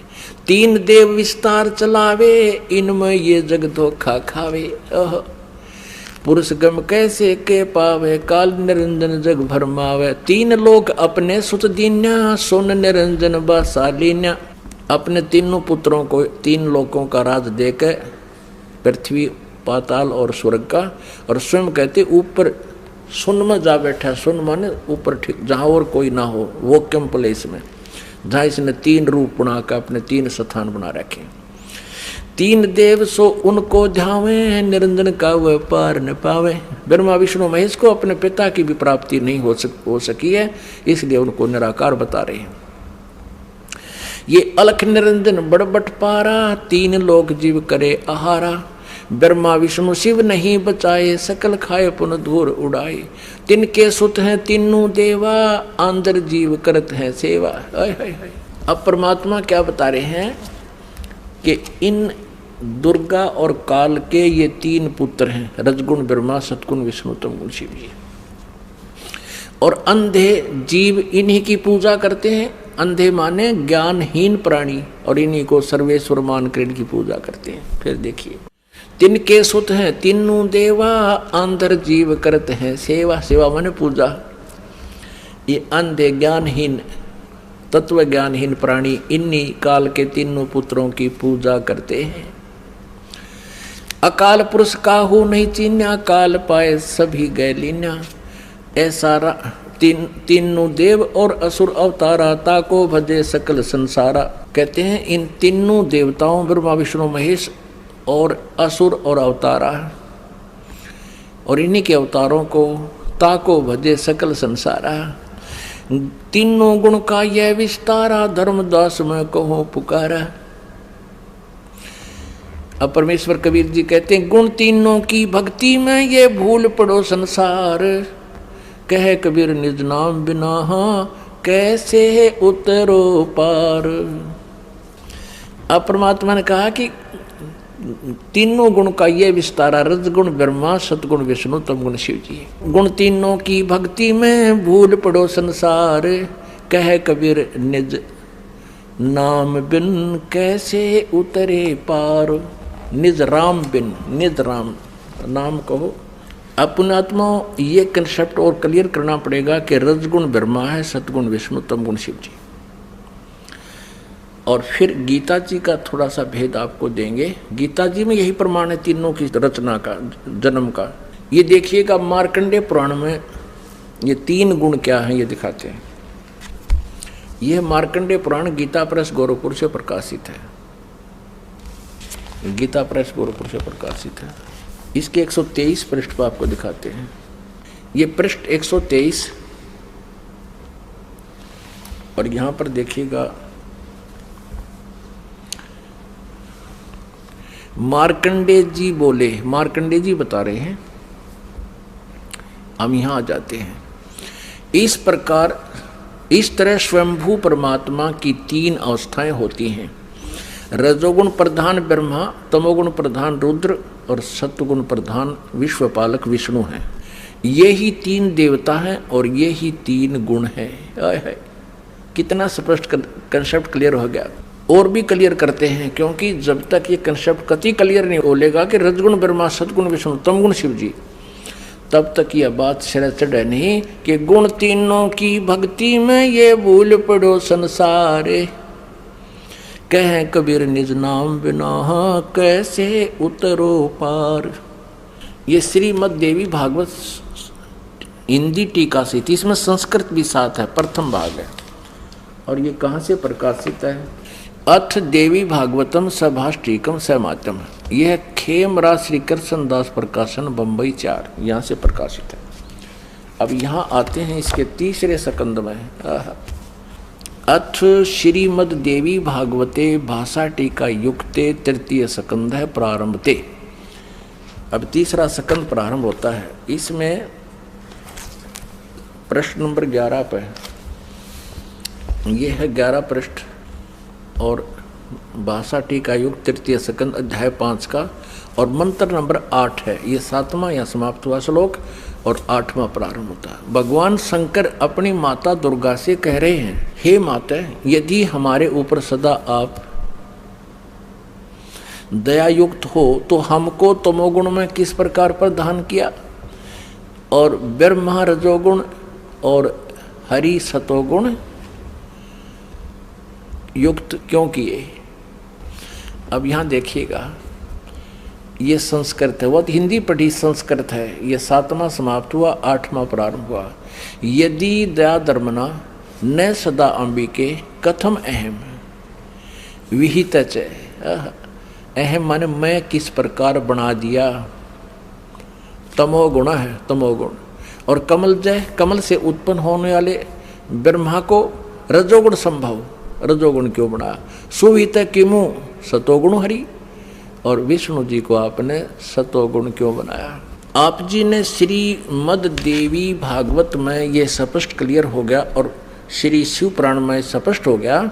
3 देव विस्तार चलावे, इनमें ये जग धोखा खावे। पुरुष गम कैसे के पावे, काल निरंजन जग भरमावे। 3 लोग अपने सुत दीन्या, सोन निरंजन बासालीन्या। अपने तीनों पुत्रों को 3 लोकों का राज देकर, पृथ्वी पाताल और स्वर्ग का, और स्वयं कहते ऊपर सुन में जा बैठा। सुन माने ऊपर, ठीक जहाँ और कोई ना हो, वोक्यम प्लेस में, जहाँ इसने 3 रूप बनाकर अपने 3 स्थान बना रखे। 3 देव सो उनको ध्यावे, निरंजन का वह पार न पावे। ब्रह्मा विष्णु महेश को अपने पिता की भी प्राप्ति नहीं हो सकी है, इसलिए उनको निराकार बता रहे हैं। ये अलख निरंजन बड़बट पारा, 3 लोक जीव करे आहारा। ब्रह्मा विष्णु शिव नहीं बचाए, सकल खाए पुन धूर उड़ाए। तिनके सुत हैं तीनों देवा, आंदर जीव करत हैं सेवा। अब परमात्मा क्या बता रहे हैं कि इन दुर्गा और काल के ये 3 पुत्र हैं, रजगुण ब्रह्मा, सतगुण विष्णु, तमगुण शिव जी। और अंधे जीव इन्हीं की पूजा करते हैं। अंधे माने ज्ञानहीन प्राणी, और इन्हीं को सर्वेश्वर मानकर इनकी पूजा करते हैं। फिर देखिए, तिनके सुत हैं तीनों देवा, आंधर जीव करते हैं सेवा। सेवा माने पूजा। ये अंधे ज्ञानहीन, तत्व ज्ञानहीन प्राणी इन्हीं काल के तीनों पुत्रों की पूजा करते हैं। अकाल पुरुष काहू नहीं चीन्या, काल पाए सभी गए लीन्या। ऐसा तीनों देव और असुर अवतारा, ताको भजे सकल संसारा। कहते हैं इन तीनों देवताओं ब्रह्मा विष्णु महेश और असुर और अवतारा, और इन्हीं के अवतारों को ताको भजे सकल संसारा। तीनों गुण का यह विस्तारा, धर्मदास में कहो पुकारा। अब परमेश्वर कबीर जी कहते हैं गुण तीनों की भक्ति में ये भूल पड़ो संसार। कह कबीर निज नाम बिना कैसे उतरो पार। अब परमात्मा ने कहा कि तीनों गुण का ये विस्तारा, रजगुण ब्रह्मा, सतगुण विष्णु, तमगुण शिव जी। गुण तीनों की भक्ति में भूल पड़ो संसार। कह कबीर निज नाम बिन कैसे उतरे पार। निज राम बिन, निज राम नाम कहो। अपनात्मा ये कंसेप्ट और क्लियर करना पड़ेगा कि रजगुण ब्रह्मा है, सतगुण विष्णु, तमगुण शिव जी। और फिर गीता जी का थोड़ा सा भेद आपको देंगे। गीता जी में यही प्रमाण है तीनों की रचना का, जन्म का। ये देखिएगा मार्कंडेय पुराण में ये 3 गुण क्या हैं ये दिखाते हैं। यह मार्कंडेय पुराण गीता प्रेस गोरखपुर से प्रकाशित है। गीता प्रेस गोरखपुर से प्रकाशित है। इसके 123 पृष्ठ पर आपको दिखाते हैं। ये पृष्ठ 123, और यहां पर देखिएगा मार्कंडेय जी बोले, मार्कंडेय जी बता रहे हैं। हम यहां आ जाते हैं। इस प्रकार, इस तरह स्वयंभू परमात्मा की 3 अवस्थाएं होती हैं। रजोगुण प्रधान ब्रह्मा, तमोगुण प्रधान रुद्र और सत्वगुण प्रधान विश्वपालक विष्णु हैं। ये ही 3 देवता हैं और ये ही 3 गुण हैं। कितना स्पष्ट कंसेप्ट क्लियर हो गया। और भी क्लियर करते हैं, क्योंकि जब तक ये कंसेप्ट कति क्लियर नहीं बोलेगा कि रजगुण ब्रह्मा, सतगुण विष्णु, तमगुण शिव जी, तब तक यह बात सिर चढ़े नहीं कि गुण तीनों की भक्ति में ये भूल पड़ो संसारे। कह कबीर निज नाम बिना कैसे उतरो पार। ये श्रीमद् देवी भागवत हिंदी टीका से थी, इसमें संस्कृत भी साथ है, प्रथम भाग है। और ये कहाँ से प्रकाशित है? अथ देवी भागवतम सभाष्टीकम समातम। यह खेमराज श्री कृष्ण दास प्रकाशन बम्बई 4, यहाँ से प्रकाशित है। अब यहाँ आते हैं इसके तीसरे स्कंद में। अथ श्रीमद देवी भागवते भाषा टीका युक्ते तृतीय स्कंद है प्रारंभते। अब तीसरा स्कंद प्रारंभ होता है। इसमें प्रश्न नंबर 11 पे ये है 11 पृष्ठ और भाषा टीका युक्त तृतीय स्कंद अध्याय 5 का, और मंत्र नंबर 8 है। ये 7वां या समाप्त हुआ श्लोक और 8वां प्रारंभ होता है। भगवान शंकर अपनी माता दुर्गा से कह रहे हैं, हे माता, यदि हमारे ऊपर सदा आप दयायुक्त हो तो हमको तमोगुण में किस प्रकार प्रदान किया और ब्रह्मा रजोगुण और हरि सतोगुण युक्त क्यों किए। अब यहाँ देखिएगा, ये संस्कृत है, वो हिंदी पढ़ी संस्कृत है। ये 7वां समाप्त हुआ, 8वां प्रारंभ हुआ। यदि दया धर्मना न सदा अंबिके कथम अहम विहित च। अहम माने मैं किस प्रकार बना दिया। तमोगुण है, तमोगुण। और कमल जय, कमल से उत्पन्न होने वाले ब्रह्मा को रजोगुण संभव, रजोगुण क्यों बना। सुवित किमु सतोगुण हरि, और विष्णु जी को आपने सतोगुण क्यों बनाया। आप जी ने श्रीमद देवी भागवत में ये स्पष्ट क्लियर हो गया और श्री शिव पुराण में स्पष्ट हो गया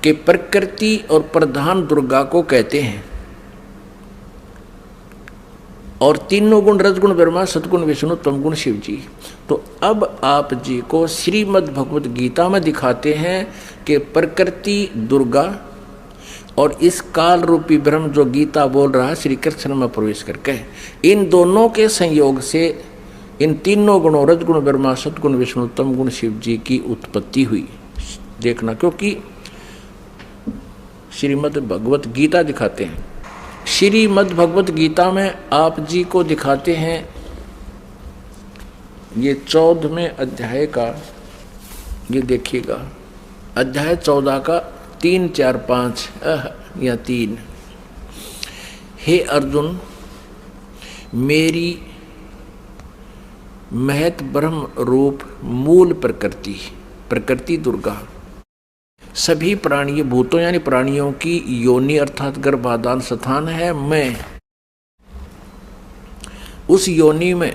कि प्रकृति और प्रधान दुर्गा को कहते हैं, और तीनों गुण रजगुण ब्रह्मा सतगुण विष्णु तमगुण शिव जी। तो अब आप जी को श्रीमद भगवत गीता में दिखाते हैं कि प्रकृति दुर्गा और इस काल रूपी ब्रह्म जो गीता बोल रहा है श्री कृष्ण में प्रवेश करके, इन दोनों के संयोग से इन तीनों गुणों रजगुण ब्रह्मा सतगुण विष्णु तमगुण शिव जी की उत्पत्ति हुई। देखना, क्योंकि श्रीमद भगवत गीता दिखाते हैं। श्रीमद भगवत गीता में आप जी को दिखाते हैं ये 14वें अध्याय का, ये देखिएगा अध्याय 14 का 3, 4, 5 या 3। हे अर्जुन, मेरी महत ब्रह्म रूप मूल प्रकृति, प्रकृति दुर्गा सभी प्राणी भूतों यानी प्राणियों की योनि अर्थात गर्भाधान स्थान है। मैं उस योनि में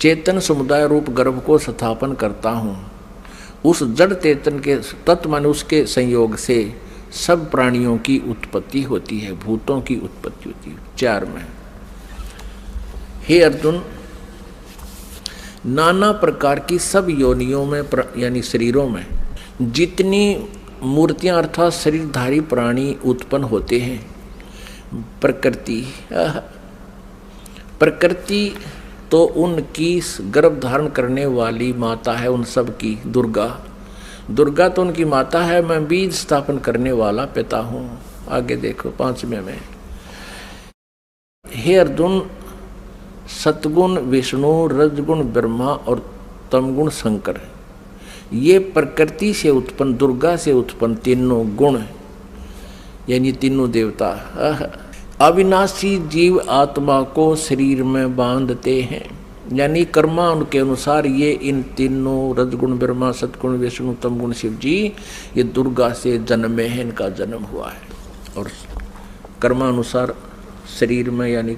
चेतन समुदाय रूप गर्भ को स्थापन करता हूँ। उस जड़ चेतन के तत्व माने उसके संयोग से सब प्राणियों की उत्पत्ति होती है, भूतों की उत्पत्ति होती है। 4 में, हे अर्जुन, नाना प्रकार की सब योनियों में यानी शरीरों में जितनी मूर्तियां अर्थात शरीरधारी प्राणी उत्पन्न होते हैं, प्रकृति तो उनकी गर्भ धारण करने वाली माता है, उन सब की दुर्गा। दुर्गा तो उनकी माता है, मैं बीज स्थापन करने वाला पिता हूँ। आगे देखो 5वें में, हे अर्जुन, सतगुण विष्णु रजगुण ब्रह्मा और तमगुण शंकर, ये प्रकृति से उत्पन्न दुर्गा से उत्पन्न तीनों गुण यानी तीनों देवता अविनाशी जीव आत्मा को शरीर में बांधते हैं। यानी कर्मा उनके अनुसार ये इन तीनों रजगुण ब्रह्मा सतगुण विष्णु तमगुण शिव जी ये दुर्गा से जन्मे हैं, इनका जन्म हुआ है। और कर्मानुसार शरीर में यानी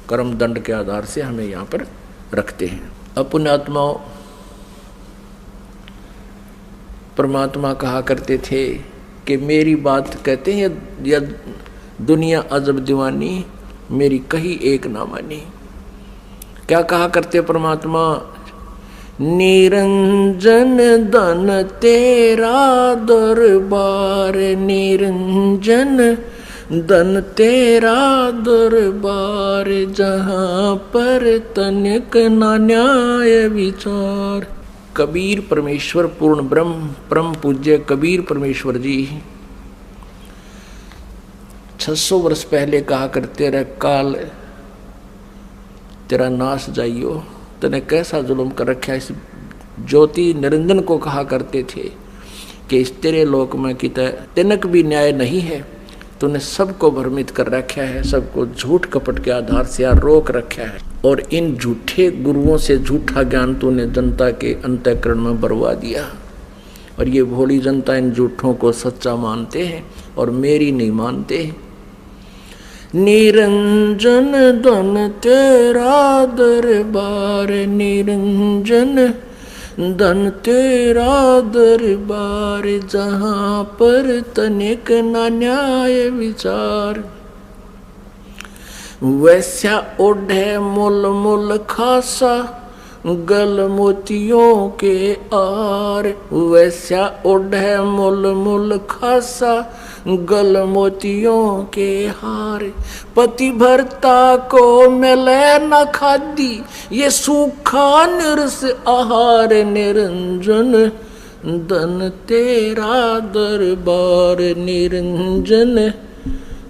कर्म दंड के आधार से हमें यहाँ पर रखते हैं। अपने आत्माओं परमात्मा कहा करते थे कि मेरी बात कहते हैं या दुनिया अजब दीवानी मेरी कही एक ना मानी। क्या कहा करते परमात्मा, निरंजन धन तेरा दरबार, निरंजन धन तेरा दरबार, जहाँ पर तनिक ना न्याय विचार। कबीर परमेश्वर पूर्ण ब्रह्म परम पूज्य कबीर परमेश्वर जी 600 वर्ष पहले कहा करते रहे, काल तेरा नाश जाइयो, तने कैसा जुल्म कर रखा। इस ज्योति निरंजन को कहा करते थे कि इस तेरे लोक में कि तिनक भी न्याय नहीं है, तूने सबको भ्रमित कर रखा है, सबको झूठ कपट के आधार से यार रोक रखा है, और इन झूठे गुरुओं से झूठा ज्ञान तूने जनता के अंतःकरण में बरवा दिया। और ये भोली जनता इन झूठों को सच्चा मानते हैं और मेरी नहीं मानते हैं। निरंजन धन तेरा दरबार, निरंजन धन तेरा दरबार, जहाँ पर तनिक न न्याय विचार। वैसा ओढ़े मुल मुल खासा, गल मोतियों के आर। वैसा ओढ़े मुल मुल खासा, गल मोतियों के हार। पति भरता को मिले न खादी, ये सूखा निरस आहार। निरंजन धन तेरा दरबार, निरंजन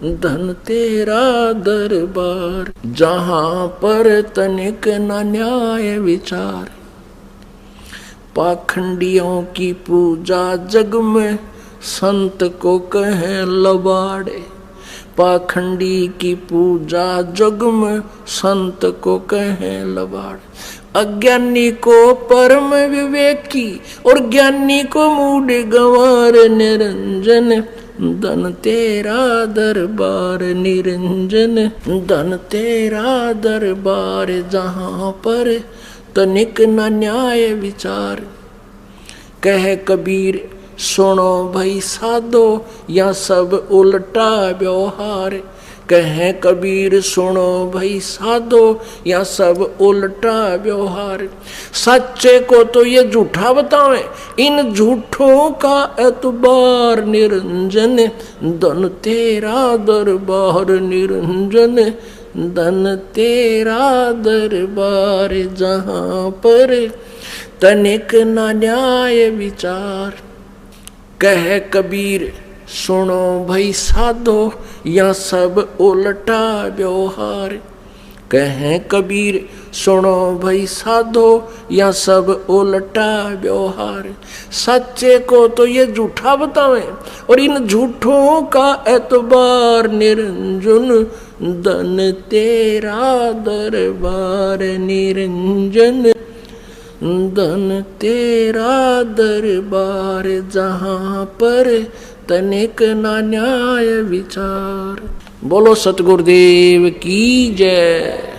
धन तेरा दरबार, जहाँ पर तनिक न न्याय विचार। पाखंडियों की पूजा जग में, संत को कहें लबाड़े। पाखंडी की पूजा जग में, संत को कहें लबाड़े। अज्ञानी को परम विवेकी, और ज्ञानी को मूढ़ गंवार। निरंजन धन तेरा दरबार, निरंजन धन तेरा दरबार, जहाँ पर तनिक न न्याय विचार। कह कबीर सुनो भाई साधो, या सब उल्टा व्यवहार। कहे कबीर सुनो भाई साधो, या सब उल्टा व्यवहार। सच्चे को तो ये झूठा बतावे, इन झूठों का एतबार। निरंजन धन तेरा दरबार, निरंजन धन तेरा दरबार, जहाँ पर तनिक न न्याय विचार। कह कबीर सुनो भाई साधो, या सब उल्टा व्यवहार। कहें कबीर सुनो भाई साधो, या सब उल्टा व्यवहार। सच्चे को तो ये झूठा बतावे, और इन झूठों का एतबार। निरंजन धन तेरा दरबार, निरंजन धन तेरा दरबार, जहाँ पर तनिक न न्याय विचार। बोलो सतगुरुदेव की जय।